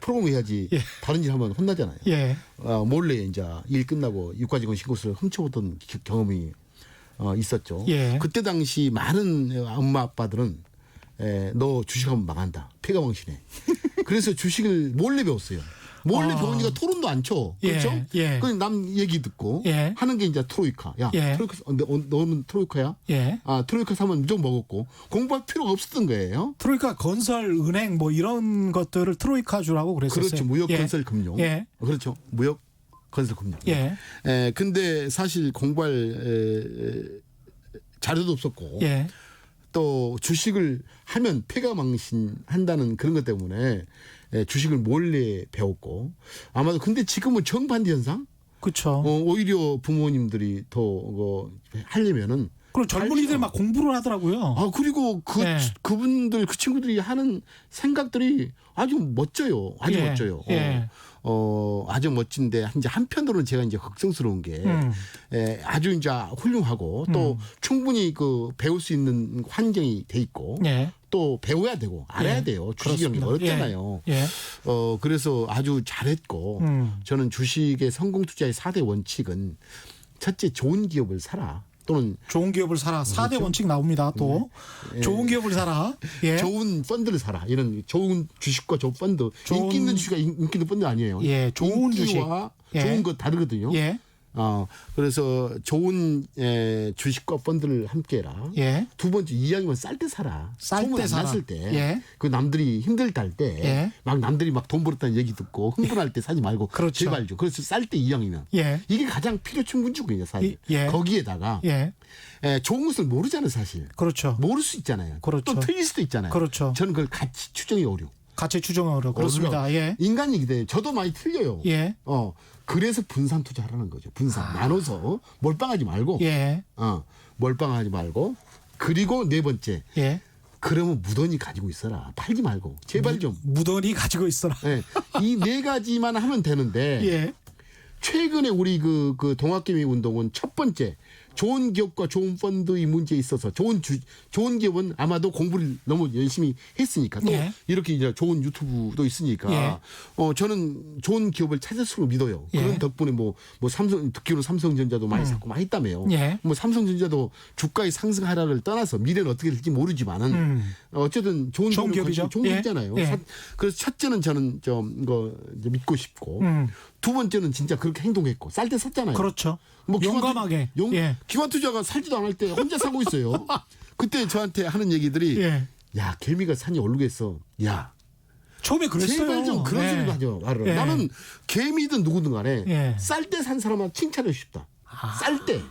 프로그램 해야지 예. 다른 일 하면 혼나잖아요. 예. 몰래 이제 일 끝나고 유가직원 신고서를 훔쳐보던 경험이 있었죠. 예. 그때 당시 많은 엄마 아빠들은 너 주식하면 망한다. 폐가망신해. 그래서 주식을 몰래 배웠어요. 몰래 병원이가 토론도 안 쳐. 그렇죠? 예. 그냥 남 얘기 듣고 예. 하는 게 이제 트로이카. 야, 예. 트로이카, 너는 트로이카야? 예. 아, 트로이카 사면 무조건 먹었고 공부할 필요가 없었던 거예요. 트로이카 건설, 은행 뭐 이런 것들을 트로이카 주라고 그랬었어요. 그렇죠. 무역, 건설, 금융. 예. 그렇죠. 무역, 건설, 금융. 예. 근데 사실 공부할 자료도 없었고 예. 또 주식을 하면 폐가망신한다는 그런 것 때문에 주식을 몰래 배웠고 아마도 근데 지금은 정반대 현상? 그렇죠. 오히려 부모님들이 더 하려면은 그리고 젊은이들 막 공부를 하더라고요. 아 그리고 그분들 그 친구들이 하는 생각들이 아주 멋져요. 아주 예. 멋져요. 예. 아주 멋진데 이제 한편으로는 제가 이제 걱정스러운 게 아주 이제 훌륭하고 또 충분히 그 배울 수 있는 환경이 돼 있고 예. 또 배워야 되고 알아야 예. 돼요. 주식이 어렵잖아요. 예. 그래서 아주 잘했고 저는 주식의 성공 투자의 4대 원칙은 첫째 좋은 기업을 사라. 또는 좋은 기업을 사라. 4대 원칙 나옵니다. 또 좋은 기업을 사라. 예. 좋은 펀드를 사라. 이런 좋은 주식과 좋은 펀드. 인기 있는 주식과 인기 있는 펀드 아니에요. 예. 좋은 주식. 좋은 거 다르거든요. 예. 그래서 좋은 주식과 펀드를 함께해라. 예. 두 번째 이왕이면 쌀 때 사라. 쌀 때 사라. 났을 때. 예. 그 남들이 힘들다 할 때. 막 남들이 막 돈 벌었다는 얘기 듣고 흥분할 때 사지 말고. 그렇죠. 제발 좀. 그래서 쌀 때 이왕이면. 예. 이게 가장 필요 충분주거든요. 사실. 거기에다가 좋은 것을 모르잖아요. 사실. 그렇죠. 모를 수 있잖아요. 그렇죠. 또 틀릴 수도 있잖아요. 그렇죠. 저는 그걸 같이 추정이 어려워. 가치 추정하러 그렇습니다. 예. 인간이기 때문에 저도 많이 틀려요. 예. 그래서 분산 투자하라는 거죠. 분산 나눠서 몰빵하지 말고. 예. 몰빵하지 말고. 그리고 네 번째. 예. 그러면 무던히 가지고 있어라. 팔지 말고. 제발 좀. 무던히 가지고 있어라. 네. 이 네 가지만 하면 되는데. 예. 최근에 우리 그 동학개미 운동은 첫 번째 좋은 기업과 좋은 펀드의 문제에 있어서 좋은 기업은 아마도 공부를 너무 열심히 했으니까 또 이렇게 이제 좋은 유튜브도 있으니까 저는 좋은 기업을 찾을수록 믿어요. 그런 덕분에 뭐 삼성 듣기로 삼성전자도 많이 샀고 많이 했다며요. 뭐 삼성전자도 주가의 상승 하락을 떠나서 미래는 어떻게 될지 모르지만은 어쨌든 좋은 기업이죠. 좋은 기업이잖아요. 그래서 첫째는 저는 좀 이거 이제 믿고 싶고 두 번째는 진짜 그렇게 행동했고 쌀 때 샀잖아요. 그렇죠. 뭐 용감하게. 기관 투자가 살지도 않을 때 혼자 사고 있어요. 그때 저한테 하는 얘기들이 야 개미가 산이 오르겠어. 야 처음에 그랬어요. 제발 좀 그런 소리도 하죠. 말을. 나는 개미든 누구든 간에 쌀 때 산 사람한테 칭찬하고 싶다. 쌀 때.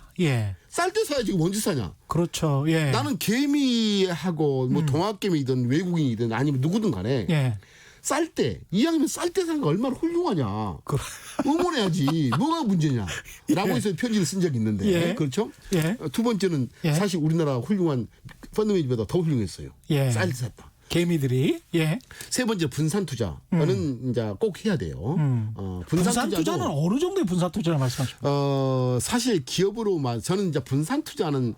쌀 때 사야지 언제 사냐. 그렇죠. 나는 개미하고 뭐 동학개미든 외국인이든 아니면 누구든 간에 쌀 때 이왕이면 쌀 때 산 거 얼마나 훌륭하냐. 응원해야지. 뭐가 문제냐. 라고 해서 편지를 쓴 적이 있는데. 그렇죠? 두 번째는 사실 우리나라 훌륭한 펀드매니저보다 더 훌륭했어요. 쌀 때 샀다. 개미들이. 세 번째 분산 투자는 이제 꼭 해야 돼요. 분산 투자는 어느 정도의 분산 투자를 말씀하십니까? 사실 기업으로만 저는 이제 분산 투자는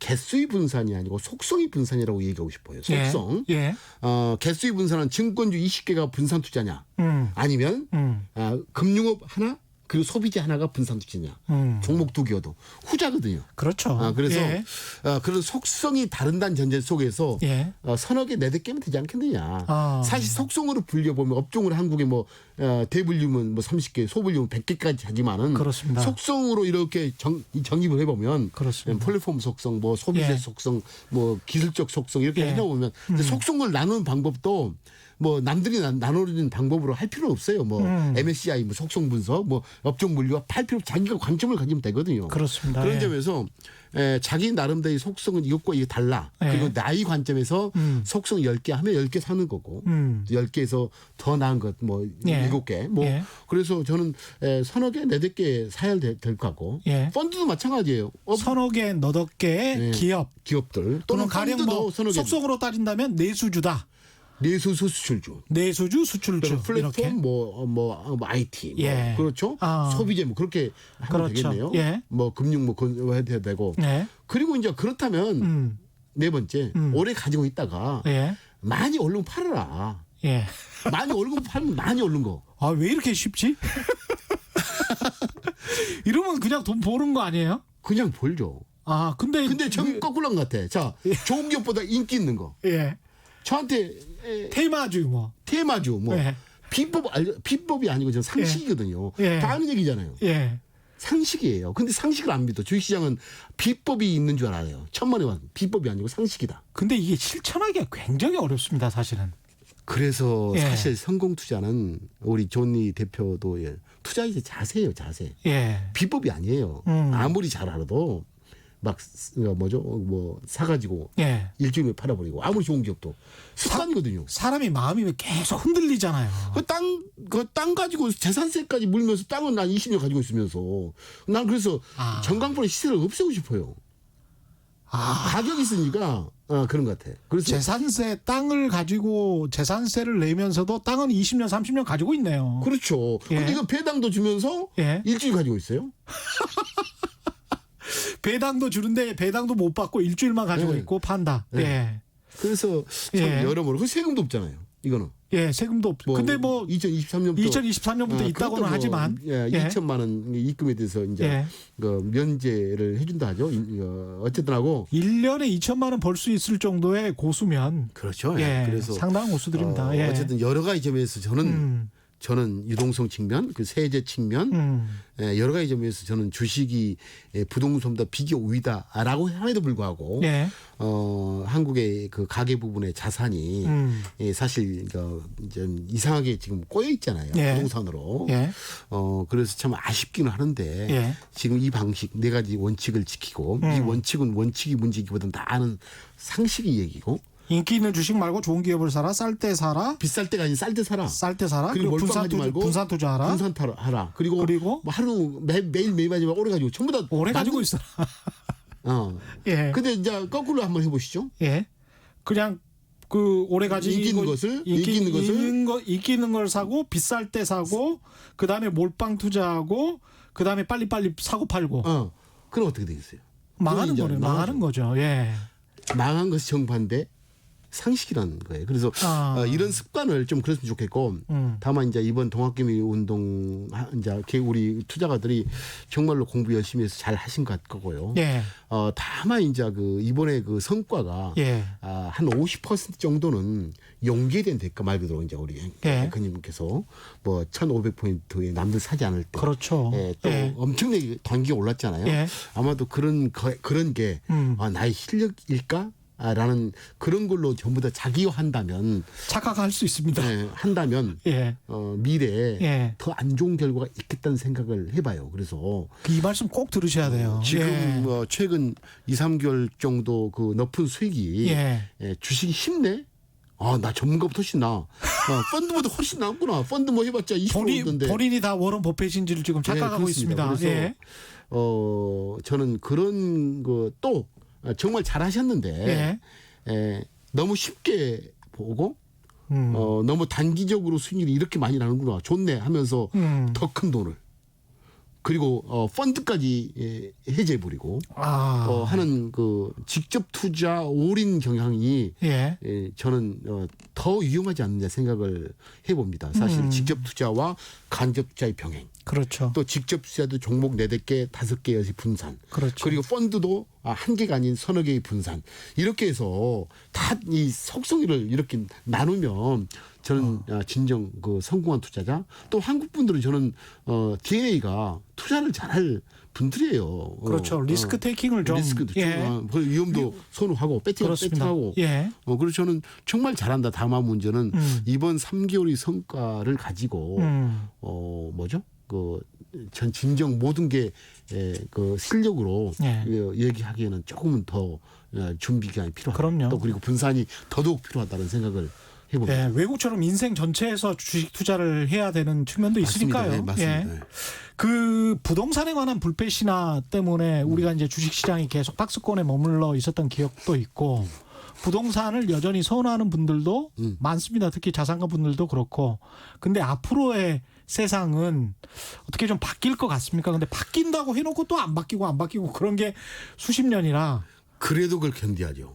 개수의 분산이 아니고 속성의 분산이라고 얘기하고 싶어요. 속성. 개수의 분산은 증권주 20개가 분산 투자냐, 아니면 금융업 하나 그리고 소비재 하나가 분산 투자냐. 종목 두 개여도 후자거든요. 그렇죠. 그래서 그런 속성이 다른다는 전제 속에서 서너 개, 네댓 개면 되지 않겠느냐. 사실 속성으로 분려보면 업종으로 한국에 뭐 대분류면 뭐 30개, 소분류면 100개까지 하지만은 그렇습니다. 속성으로 이렇게 정립을 해보면 플랫폼 속성, 뭐 소비재 속성, 뭐 기술적 속성 이렇게 해놓으면 속성을 나누는 방법도 뭐 남들이 나누는 방법으로 할 필요 없어요. 뭐 MSCI 뭐 속성 분석, 뭐 업종 분류와 팔 필요 자기가 관점을 가지면 되거든요. 그렇습니다. 그런 점에서 자기 나름대로의 속성은 이것과 이게 달라. 그리고 나의 관점에서 속성 10개 하면 10개 사는 거고 10개에서 더 나은 것 뭐 7개 뭐 그래서 저는 서너 개, 네댓 개 사야 될 것 같고 펀드도 마찬가지예요. 서너 개, 너댓 개의 기업들 또는 가령 뭐 속성으로 따진다면 내수주다. 내수주 수출주. 내수주 수출주. 플랫폼 이렇게. 뭐 IT 뭐 그렇죠. 소비재 뭐 그렇게 하면 되겠네요. 뭐 금융 뭐 해야 되고. 그리고 이제 그렇다면 네 번째 오래 가지고 있다가 많이 얼른 팔아라. 많이 얼른 팔면 많이 얼른 거. 아, 왜 이렇게 쉽지? 이러면 그냥 돈 버는 거 아니에요? 그냥 벌죠. 근데 전 거꾸로 한 것 같아. 자, 좋은 기업보다 인기 있는 거. 저한테 테마주 뭐. 테마주 뭐 비법이 아니고 저는 상식이거든요. 예. 다 아는 얘기잖아요. 예. 상식이에요. 근데 상식을 안 믿어. 주식시장은 비법이 있는 줄 알아요. 천만에 원. 비법이 아니고 상식이다. 근데 이게 실천하기가 굉장히 어렵습니다, 사실은. 그래서 예. 사실 성공 투자는 우리 존니 대표도 투자의 자세예요, 자세. 예. 비법이 아니에요. 아무리 잘 알아도 막 사가지고 예. 일주일에 팔아버리고 아무리 좋은 기업도 습관이거든요. 사람이 마음이 계속 흔들리잖아요. 그 땅 가지고 재산세까지 물면서 땅은 난 20년 가지고 있으면서 난 그래서 전광판의 시세를 없애고 싶어요. 가격이 있으니까 그런 것 같아. 그래서 재산세 땅을 가지고 재산세를 내면서도 땅은 20년 30년 가지고 있네요. 그렇죠. 예. 근데 이거 배당도 주면서 예. 일주일 가지고 있어요. 배당도 주는데 배당도 못 받고 일주일만 가지고 네. 있고 판다. 네. 예. 그래서 참 예. 여러모로 그 세금도 없잖아요. 이거는. 예, 세금도 없. 근데 뭐 2023년부터 2023년부터 있다고는 하지만 2천만 원 입금에 대해서 이제 예. 그 면제를 해준다 하죠. 어쨌든 하고 1년에 2천만 원 벌 수 있을 정도의 고수면 그렇죠. 예. 그래서 상당한 고수들입니다. 예. 어쨌든 여러 가지 점에서 저는 유동성 측면, 그 세제 측면, 여러 가지 점에서 저는 주식이 부동산보다 비교 우위다라고 함에도 불구하고 예. 한국의 그 가계 부분의 자산이 사실 좀 이상하게 지금 꼬여 있잖아요. 예. 부동산으로. 예. 그래서 참 아쉽기는 하는데 예. 지금 이 방식 네 가지 원칙을 지키고 이 원칙은 원칙이 문제이기보다는 다 아는 상식이 얘기고. 인기 있는 주식 말고 좋은 기업을 사라. 쌀 때 사라. 비쌀 때가 아닌 쌀 때 사라. 쌀 때 사라. 그리고 몰빵하지 말고 분산 투자하라. 분산 하라. 그리고 뭐 하루 매일 하지 말고 오래 가지고 전부 다 오래 가지고 있어라. 예. 근데 이제 거꾸로 한번 해보시죠. 예. 그냥 그 오래 가지고 인기 있는 것을 인기 있는 걸 사고 비쌀 때 사고 그다음에 몰빵 투자하고 그다음에 빨리빨리 사고 팔고. 그럼 어떻게 되겠어요? 망하는 거네요. 망하는 거죠. 예. 망한 것이 정반대 상식이라는 거예요. 그래서 이런 습관을 좀 그랬으면 좋겠고 다만 이제 이번 동학개미 운동 이제 우리 투자가들이 정말로 공부 열심히 해서 잘 하신 것 같고요. 예. 다만 이제 그 이번에 그 성과가 예. 한 50% 정도는 용기에 대한 대가 말 그대로 이제 우리 앵커님께서 뭐 1,500포인트에 남들 사지 않을 때 그렇죠. 또 예. 엄청나게 단기가 올랐잖아요. 예. 아마도 그런 게 나의 실력일까? 라는 그런 걸로 전부 다 자기화한다면 착각할 수 있습니다. 한다면 예. 미래에 예. 더 안 좋은 결과가 있겠다는 생각을 해봐요. 그래서 이 말씀 꼭 들으셔야 돼요. 지금 예. 최근 2, 3개월 정도 그 높은 수익이 주식이 쉽네. 나 전문가보다 훨씬 나. 펀드보다 훨씬 나았구나. 펀드 뭐 해봤자 20%던데. 본인이 다 워런 버핏인지를 지금 착각하고 있습니다. 그래서 예. 저는 그런 거 또 정말 잘하셨는데 너무 쉽게 보고 너무 단기적으로 수익률이 이렇게 많이 나는구나 좋네 하면서 더 큰 돈을 그리고 펀드까지 해제해버리고 하는 그 직접 투자 올인 경향이 저는 더 위험하지 않느냐 생각을 해봅니다. 사실 직접 투자와 간접 투자의 병행. 그렇죠. 또 직접 투자도 종목 4개, 5개의 분산. 그렇죠. 그리고 펀드도 한 개가 아닌 서너 개의 분산. 이렇게 해서 다 이 속성이를 이렇게 나누면 저는 진정 그 성공한 투자자. 또 한국 분들은 저는 DNA가 투자를 잘할 분들이에요. 그렇죠. 리스크 테이킹을 좀. 리스크도 위험도 선호하고 배팅하고. 그래서 저는 정말 잘한다. 다만 문제는 이번 3개월의 성과를 가지고 뭐죠? 전 진정 모든 게 그 실력으로 얘기하기에는 조금은 더 준비 기간이 필요하다. 그럼요. 또 그리고 분산이 더더욱 필요하다는 생각을 해봅니다. 외국처럼 인생 전체에서 주식 투자를 해야 되는 측면도 있으니까요. 맞습니다. 그 부동산에 관한 불패 신화 때문에 우리가 이제 주식 시장이 계속 박스권에 머물러 있었던 기억도 있고 부동산을 여전히 선호하는 분들도 많습니다. 특히 자산가 분들도 그렇고. 근데 앞으로의 세상은 어떻게 좀 바뀔 것 같습니까? 근데 바뀐다고 해놓고 또 안 바뀌고 그런 게 수십 년이라. 그래도 그걸 견뎌야죠.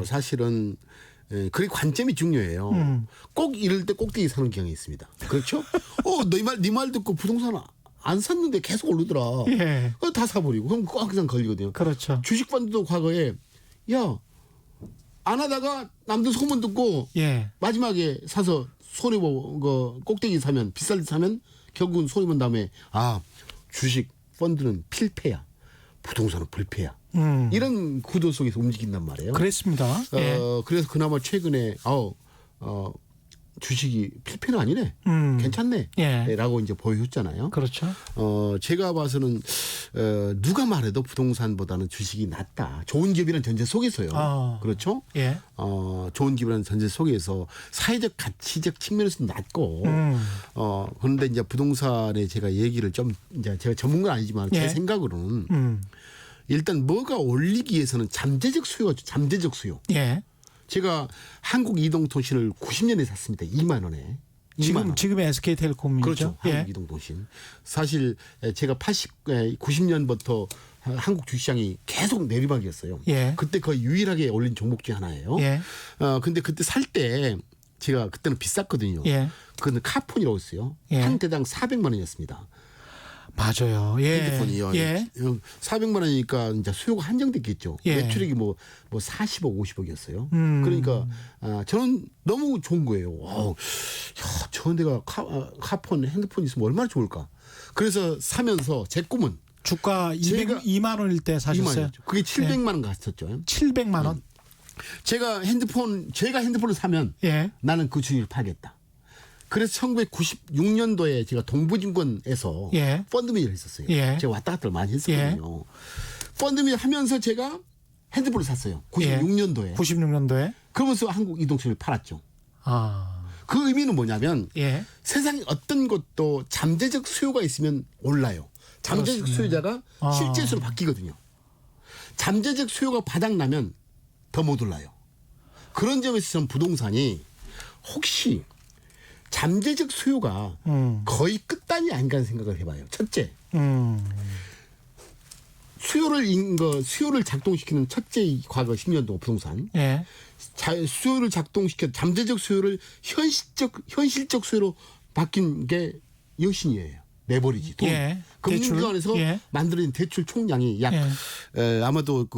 사실은 그게 관점이 중요해요. 꼭 이럴 때 꼭대기 사는 경향이 있습니다. 그렇죠? 네 말 듣고 부동산 안 샀는데 계속 오르더라. 다 사버리고 그럼 꼭 항상 걸리거든요. 그렇죠. 주식 펀드도 과거에 안 하다가 남들 소문 듣고 마지막에 사서 손해보 그 꼭대기 사면 비쌀 때 사면 결국은 손해본 다음에 주식 펀드는 필패야. 부동산은 불패야. 이런 구도 속에서 움직인단 말이에요. 그랬습니다. 예. 그래서 그나마 최근에 주식이 필패는 아니네. 괜찮네. 예. 라고 이제 보여줬잖아요. 그렇죠. 제가 봐서는 누가 말해도 부동산보다는 주식이 낫다. 좋은 기업이라는 전제 속에서요. 그렇죠? 예. 좋은 기업이라는 전제 속에서 사회적 가치적 측면에서도 낫고 그런데 이제 부동산에 제가 얘기를 좀 이제 제가 전문가는 아니지만 제 예. 생각으로는 일단 뭐가 올리기 위해서는 잠재적 수요가 잠재적 수요. 예. 제가 한국 이동통신을 90년에 샀습니다. 2만 원에. 지금의 SK텔레콤이죠. 그렇죠. 예. 한국 이동통신. 사실 제가 90년부터 한국 주시장이 계속 내리막이었어요. 예. 그때 거의 유일하게 올린 종목 중 하나예요. 예. 근데 그때 살 때 제가 그때는 비쌌거든요. 예. 그건 카폰이라고 했어요. 예. 한 대당 400만 원이었습니다. 맞아요. 예. 핸드폰이요. 예. 400만 원이니까 이제 수요가 한정됐겠죠. 예. 매출액이 뭐 40억, 50억이었어요. 그러니까 저는 너무 좋은 거예요. 저 내가 카폰 핸드폰 있으면 얼마나 좋을까. 그래서 사면서 제 꿈은 주가 202만 원일 때 사셨어요. 2만 그게 700만 원 갔었죠. 700만 원. 제가 핸드폰을 사면 예. 나는 그 주식을 팔겠다. 그래서 1996년도에 제가 동부증권에서 예. 펀드 매니저를 했었어요. 예. 제가 왔다 갔다 많이 했었거든요. 펀드 매니저 하면서 제가 핸드폰을 샀어요. 96년도에. 96년도에. 그러면서 한국 이동통신을 팔았죠. 그 의미는 뭐냐면 예. 세상에 어떤 것도 잠재적 수요가 있으면 올라요. 잠재적 수요자가 실제 수로 바뀌거든요. 잠재적 수요가 바닥나면 더 못 올라요. 그런 점에서 저는 부동산이 혹시 잠재적 수요가 거의 끝단이 아닌가 생각을 해봐요. 첫째, 수요를 작동시키는 첫째 과거 10년 동안 부동산. 예. 수요를 작동시켜 잠재적 수요를 현실적 수요로 바뀐 게 여신이에요. 내버리지 돈. 예. 금융기관에서 예. 만들어진 대출 총량이 약 아마도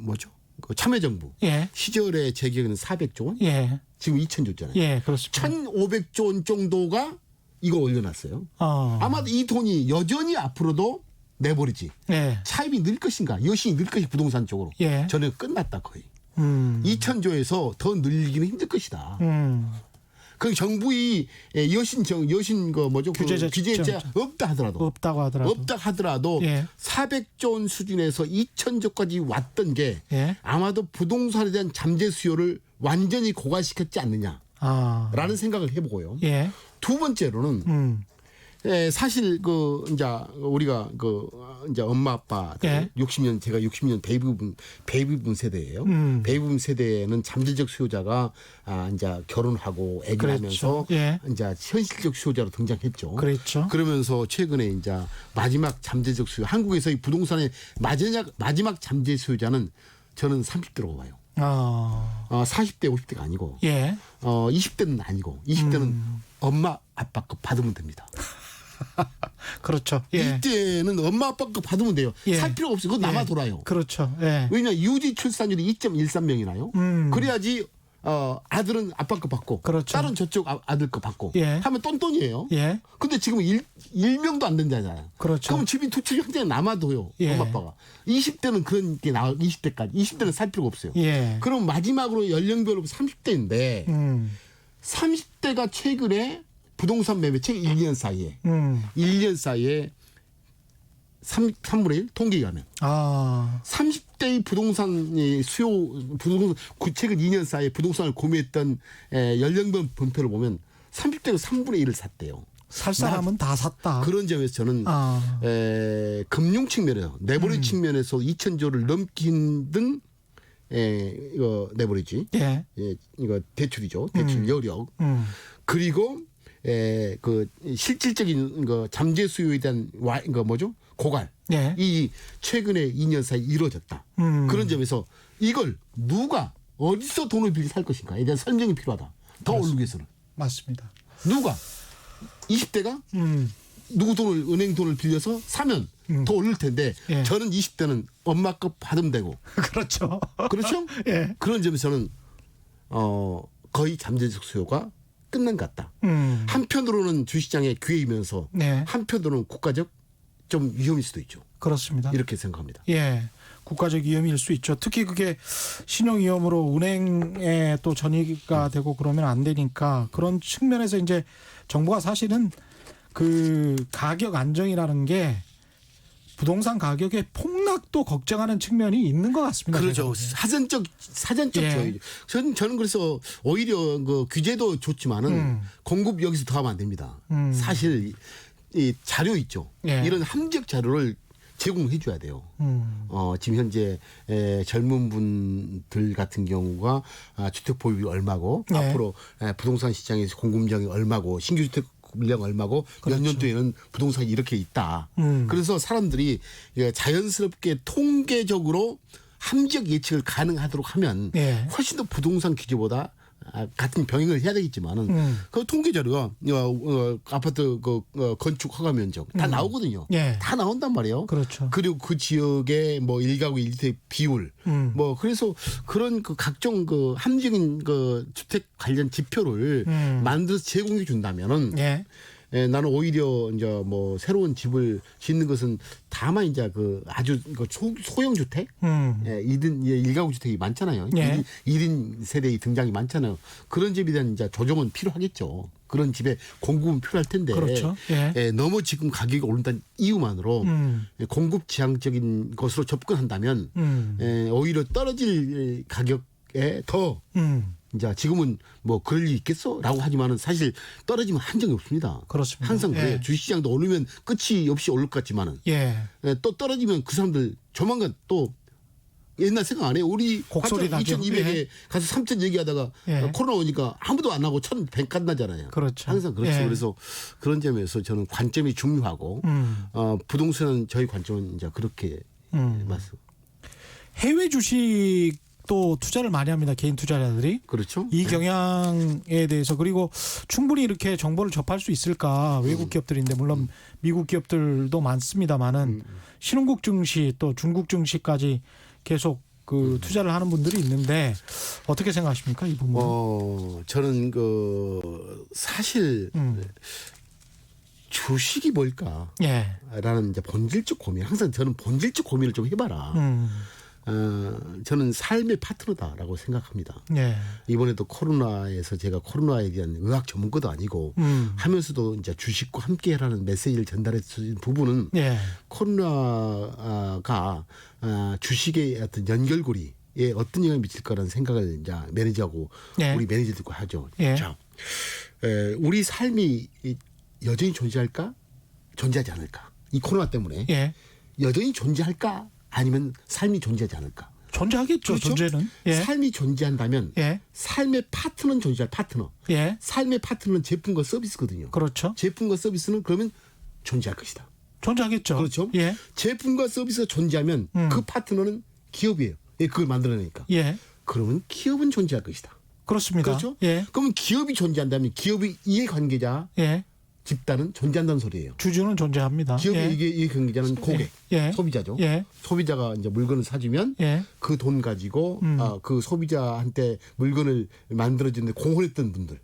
뭐죠? 그 참여정부 시절에 제 기억에는 400조 원. 예. 지금 2,000조잖아요. 예, 그렇습니다. 1,500조 원 정도가 이거 올려놨어요. 아마도 이 돈이 여전히 앞으로도 내버리지. 예. 차입이 늘 것인가, 여신이 늘 것이 부동산 쪽으로. 예. 저는 끝났다 거의. 2,000조에서 더 늘리기는 힘들 것이다. 그 정부의 여신 그 뭐죠? 규제자 없다 하더라도. 없다 하더라도 예. 400조 원 수준에서 2,000조까지 왔던 게 예. 아마도 부동산에 대한 잠재 수요를 완전히 고갈시켰지 않느냐라는 생각을 해보고요. 예. 두 번째로는 사실 이제 우리가 이제 엄마 아빠 60년 제가 60년 베이비붐 세대예요. 베이비붐 세대에는 잠재적 수요자가 이제 결혼하고 아기 낳으면서 이제 현실적 수요자로 등장했죠. 그렇죠. 그러면서 최근에 이제 마지막 잠재적 수요 한국에서의 부동산의 마지막 잠재 수요자는 저는 30대라고 봐요. 40대 50대가 아니고 20대는 아니고 20대는 엄마 아빠 거 받으면 됩니다. 그렇죠. 예. 이때는 엄마 아빠 거 받으면 돼요. 살 필요가 없어요. 그거 남아 돌아요. 그렇죠. 예. 왜냐하면 유지 출산율이 2.13명이나요. 그래야지 아들은 아빠 거 받고 그렇죠. 딸은 저쪽 아들 거 받고 하면 똔똔이에요. 근데 지금 1명도 안 된다잖아요. 그렇죠. 그럼 집이 두 채 형태가 남아도요. 엄마 아빠가. 20대는 그런 게 나와 20대까지. 20대는 살 필요가 없어요. 그럼 마지막으로 연령별로 30대인데 30대가 최근에 부동산 매매 최근 1년 사이에 1년 사이에 3분의 1 통계에 가면 30대의 부동산의 최근 2년 사이에 부동산을 구매했던 연령별 분표를 보면 30대가 3분의 1을 샀대요. 살 사람은 다 샀다. 그런 점에서 저는 금융 측면에서 내버리 측면에서 2,000조를 넘기 힘든 이거 내버리지. 이거 대출이죠. 대출 여력. 그리고 그 실질적인 그 잠재 수요에 대한 뭐죠? 고갈. 이 최근에 2년 사이 이루어졌다. 그런 점에서 이걸 누가 어디서 돈을 빌려 살 것인가에 대한 설명이 필요하다. 더 오르기 위해서는. 맞습니다. 누가 20대가 누구 돈을 은행 돈을 빌려서 사면 더 오를 텐데 저는 20대는 엄마 거 받으면 되고. 그렇죠. 그렇죠? 그런 점에서는 거의 잠재적 수요가 끝난 것 같다. 한편으로는 주시장에 기회이면서 네. 한편으로는 국가적 좀 위험일 수도 있죠. 그렇습니다. 이렇게 생각합니다. 예. 국가적 위험일 수 있죠. 특히 그게 신용 위험으로 은행에 또 전이가 되고 그러면 안 되니까 그런 측면에서 이제 정부가 사실은 그 가격 안정이라는 게 부동산 가격의 폭락도 걱정하는 측면이 있는 것 같습니다. 그렇죠. 사전적 예. 저는 그래서 오히려 그 규제도 좋지만은 공급 여기서 더 하면 안 됩니다. 사실 이 자료 있죠. 예. 이런 함정 자료를 제공해 줘야 돼요. 지금 현재 젊은 분들 같은 경우가 주택 보유비 얼마고 네. 앞으로 부동산 시장에서 공급량이 얼마고 신규 주택 물량 얼마고 그렇죠. 몇 년 뒤에는 부동산이 이렇게 있다. 그래서 사람들이 자연스럽게 통계적으로 함정 예측을 가능하도록 하면 예. 훨씬 더 부동산 규제보다 같은 병행을 해야 되겠지만은 그 통계 자료가 아파트 건축 허가 면적 다 나오거든요. 예. 다 나온단 말이에요. 그렇죠. 그리고 그 지역의 뭐 1가구 1주택 비율 뭐 그래서 그런 그 각종 그 함정인 그 주택 관련 지표를 만들어서 제공해 준다면은 예. 나는 오히려 이제 뭐 새로운 집을 짓는 것은 다만 이제 그 아주 그 소형 주택, 2인 1가구 주택이 많잖아요. 예. 1인 세대의 등장이 많잖아요. 그런 집에 대한 이제 조정은 필요하겠죠. 그런 집에 공급은 필요할 텐데. 그렇죠. 예. 너무 지금 가격이 오른다는 이유만으로 공급 지향적인 것으로 접근한다면 오히려 떨어질 가격에 더 이제 지금은 뭐 그럴 일 있겠어라고 하지만은 사실 떨어지면 한정이 없습니다. 그렇습니다. 항상 그래요. 예. 주식시장도 오르면 끝이 없이 오를 것 같지만은 예. 또 떨어지면 그 사람들 조만간 또 옛날 생각 안 해요. 우리 곡소리 나죠. 2,200에 예. 가서 3,000 얘기하다가 예. 코로나 오니까 아무도 안 하고 1,100 끝나잖아요. 그렇죠. 항상 그렇죠. 예. 그래서 그런 점에서 저는 관점이 중요하고 부동산은 저희 관점은 이제 그렇게 말씀. 해외 주식 또 투자를 많이 합니다. 개인 투자자들이. 그렇죠. 이 경향에 대해서 그리고 충분히 이렇게 정보를 접할 수 있을까 외국 기업들인데 물론 미국 기업들도 많습니다만은 신흥국 증시 또 중국 증시까지 계속 그 투자를 하는 분들이 있는데 어떻게 생각하십니까 이 부분? 저는 그 사실 주식이 뭘까? 예. 라는 이제 본질적 고민. 항상 저는 본질적 고민을 좀 해봐라. 저는 삶의 파트너다라고 생각합니다. 예. 이번에도 코로나에서 제가 코로나에 대한 의학 전문가도 아니고 하면서도 이제 주식과 함께라는 메시지를 전달했던 부분은 예. 코로나가 주식의 어떤 연결고리에 어떤 영향을 미칠 거라는 생각을 이제 매니저하고 예. 우리 매니저들과 하죠. 예. 자, 우리 삶이 여전히 존재할까? 존재하지 않을까? 이 코로나 때문에 예. 여전히 존재할까? 아니면 삶이 존재하지 않을까? 존재하겠죠. 그렇죠? 존재는. 예. 삶이 존재한다면 예. 삶의 파트너는 존재할 파트너. 예. 삶의 파트너는 제품과 서비스거든요. 그렇죠. 제품과 서비스는 그러면 존재할 것이다. 존재하겠죠. 그렇죠. 예. 제품과 서비스가 존재하면 그 파트너는 기업이에요. 그걸 만들어내니까. 예. 그러면 기업은 존재할 것이다. 그렇습니다. 그렇죠. 예. 그러면 기업이 존재한다면 기업의 이해관계자 예. 집단은 존재한다는 소리예요. 주주는 존재합니다. 기업의 예. 이해관계자는 고객, 예. 소비자죠. 예. 소비자가 이제 물건을 사주면 예. 그 돈 가지고 그 소비자한테 물건을 만들어주는데 공헌했던 분들,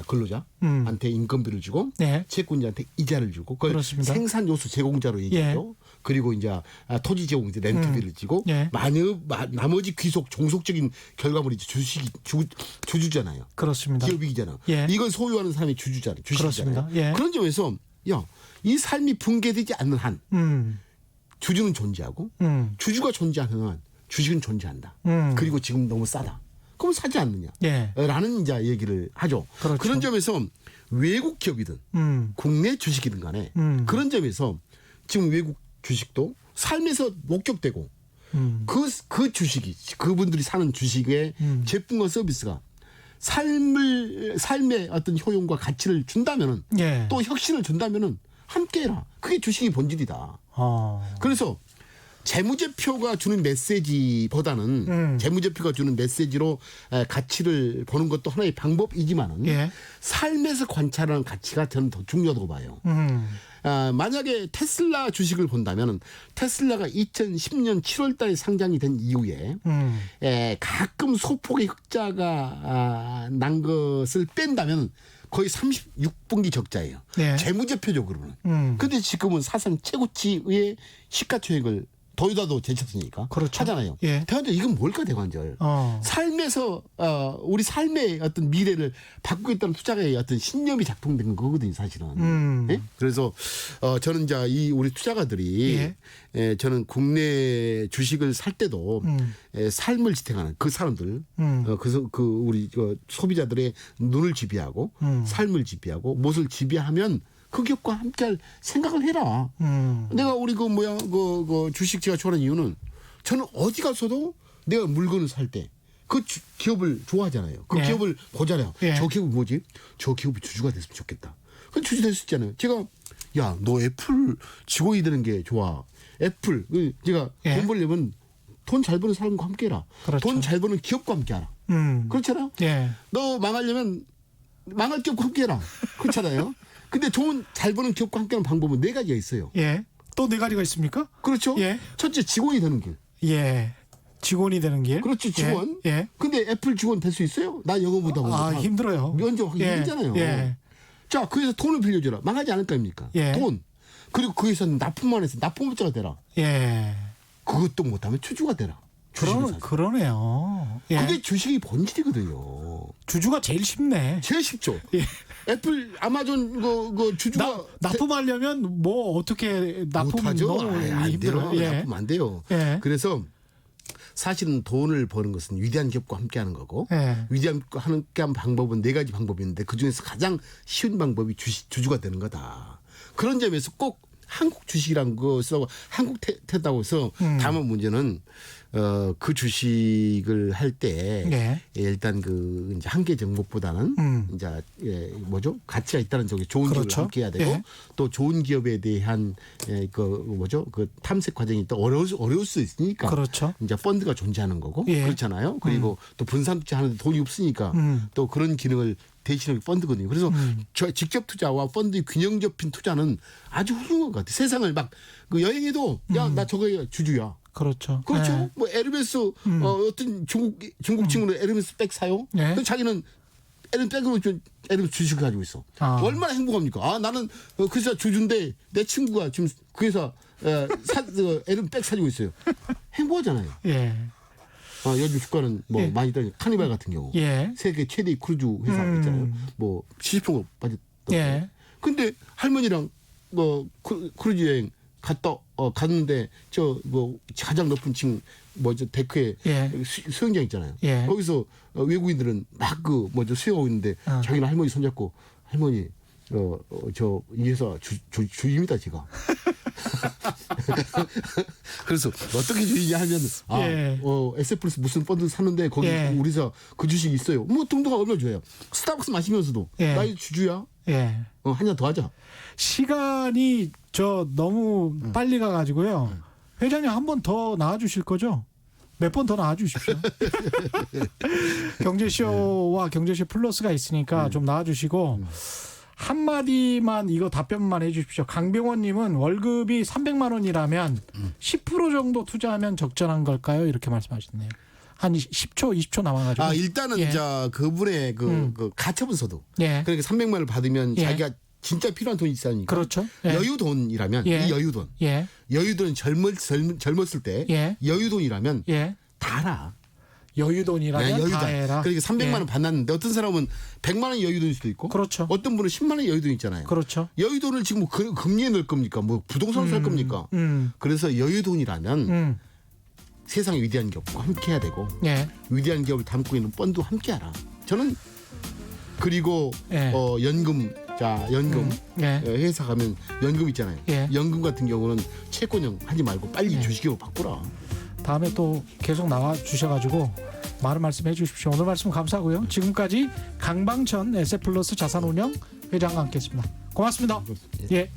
근로자한테 인건비를 주고 예. 채권자한테 이자를 주고 그걸 그렇습니다. 생산 요소 제공자로 얘기하죠. 그리고 이제 토지 제공 이제 렌트비를 지고 예. 나머지 귀속 종속적인 결과물이 주식이 주주잖아요. 그렇습니다. 기업이잖아. 예. 이걸 소유하는 사람이 주주잖아요. 주식이잖아요. 그렇습니다. 예. 그런 점에서 이 삶이 붕괴되지 않는 한 주주는 존재하고 주주가 존재하는 한 주식은 존재한다. 그리고 지금 너무 싸다. 그럼 사지 않느냐? 예. 라는 이제 얘기를 하죠. 그렇죠. 그런 점에서 외국 기업이든 국내 주식이든 간에 그런 점에서 지금 외국 주식도 삶에서 목격되고 그 주식이 그분들이 사는 주식의 제품과 서비스가 삶의 어떤 효용과 가치를 준다면은 예. 또 혁신을 준다면은 함께해라. 그게 주식의 본질이다. 어. 그래서 재무제표가 주는 메시지보다는 재무제표가 주는 메시지로 가치를 보는 것도 하나의 방법이지만은 예. 삶에서 관찰하는 가치가 저는 더 중요하다고 봐요. 만약에 테슬라 주식을 본다면 테슬라가 2010년 7월 달에 상장이 된 이후에 가끔 소폭의 흑자가 난 것을 뺀다면 거의 36분기 적자예요. 네. 재무제표적으로는. 그런데 지금은 사상 최고치의 시가총액을 더이다도 제쳤으니까 그렇죠. 하잖아요. 예. 대관절 이건 뭘까 대관절? 삶에서 우리 삶의 어떤 미래를 바꾸겠다는 투자가의 어떤 신념이 작동된 거거든요, 사실은. 예? 그래서 저는 이제 이 우리 투자가들이 저는 국내 주식을 살 때도 삶을 지탱하는 그 사람들, 그래서 그 우리 소비자들의 눈을 지배하고 삶을 지배하고 무엇을 지배하면 그 기업과 함께할 생각을 해라. 내가 우리 그 주식 제가 좋아하는 이유는 저는 어디 가서도 내가 물건을 살 때 그 기업을 좋아하잖아요. 그 기업을 보잖아요. 저 기업이 뭐지? 저 기업이 주주가 됐으면 좋겠다. 그 주주 될 수 있잖아요. 제가 야, 너 애플 직원이 되는 게 좋아. 애플 제가 돈 벌려면 돈 잘 버는 사람과 함께해라. 그렇죠. 돈 잘 버는 기업과 함께하라. 그렇잖아요. 너 망하려면 망할 기업과 함께해라. 그렇잖아요. 근데 돈 잘 버는 기업과 함께하는 방법은 4가지가 있어요. 예. 또 4가지가 있습니까? 그렇죠. 예. 첫째 직원이 되는 길. 예. 직원이 되는 길. 그렇죠. 직원. 예. 근데 애플 직원 될 수 있어요? 나 영어 못하고. 힘들어요. 면접하기 힘들잖아요. 예. 자, 그 회사 돈을 빌려줘라. 망하지 않을 거 아닙니까? 돈. 그리고 그 회사는 납품만 해서 납품업자가 되라. 예. 그것도 못하면 주주가 되라. 그러네요. 예. 그게 주식의 본질이거든요. 주주가 제일 쉽네. 제일 쉽죠. 예. 애플, 아마존 그 주주가 납품하려면 뭐 어떻게 납품은 너무 힘들어요. 납품 안 돼요. 그래서 사실은 돈을 버는 것은 위대한 기업과 함께하는 거고 위대한 기업과 함께하는 방법은 4가지 방법이 있는데 그중에서 가장 쉬운 방법이 주주가 되는 거다. 그런 점에서 꼭 한국 주식이란 것을 한국 태다고 해서 다만 문제는 그 주식을 할 때 일단 그 이제 한계 정목보다는 이제 가치가 있다는 쪽에 좋은 기업을 함께 해야 되고 또 좋은 기업에 대한 그 탐색 과정이 또 어려울 수 있으니까 그렇죠. 이제 펀드가 존재하는 거고 그렇잖아요. 그리고 또 분산 투자하는데 돈이 없으니까 또 그런 기능을 대신에 펀드거든요. 그래서 저 직접 투자와 펀드의 균형 잡힌 투자는 아주 훌륭한 것 같아요. 세상을 막 그 여행해도 야, 나 저거 주주야. 그렇죠. 뭐 에르메스 어떤 중국 친구는 에르메스 백 사요. 근데 자기는 에르메스 주식을 가지고 있어. 얼마나 행복합니까? 나는 그 회사 주주인데 내 친구가 지금 그 회사 에르메스 백 사지고 있어요. 행복하잖아요. 요즘 주가는 많이 떨어져. 카니발 같은 경우 세계 최대 크루즈 회사 있잖아요. 70% 빠졌다. 근데 할머니랑 크루즈 여행 갔는데 가장 높은 층 데크에 수영장 있잖아요. 거기서 외국인들은 막 수영하고 있는데 자기는 할머니 손잡고 할머니 이 회사 주입니다 제가. 그래서 어떻게 주의냐 하면 S 플러스 무슨 펀드 샀는데 거기 우리 회사 그 주식이 있어요. 등등가 얼마 줘요. 스타벅스 마시면서도 나 주주야. 한 잔 더 하자. 시간이 너무 빨리 가가지고요. 회장님 한 번 더 나와주실 거죠? 몇 번 더 나와주십시오. 경제쇼와 경제쇼 플러스가 있으니까 좀 나와주시고 한마디만 이거 답변만 해 주십시오. 강병원님은 월급이 300만 원이라면 10% 정도 투자하면 적절한 걸까요? 이렇게 말씀하셨네요. 한 10초, 20초 남아가지고. 일단은 그분의 그 가처분 서도. 그러니까 300만 원을 받으면 자기가 진짜 필요한 돈이 있으니까. 그렇죠. 여유돈이라면 이 여유돈. 여유돈은 젊었을 때 여유돈이라면 다 알아. 여유돈이라면 다 해라. 그러니까 300만 원 받았는데 어떤 사람은 100만 원 여유돈일 수도 있고 그렇죠. 어떤 분은 10만 원 여유돈 있잖아요. 그렇죠. 여유돈을 지금 금리에 넣을 겁니까? 부동산 살 겁니까? 그래서 여유돈이라면 세상의 위대한 기업과 함께해야 되고 위대한 기업을 담고 있는 펀드와 함께하라. 저는 그리고 연금 회사 가면 연금 있잖아요. 연금 같은 경우는 채권형 하지 말고 빨리 주식으로 바꾸라. 다음에 또 계속 나와 주셔가지고 많은 말씀해 주십시오. 오늘 말씀 감사하고요. 지금까지 강방천 에셋플러스 자산운용 회장과 함께했습니다. 고맙습니다. 예.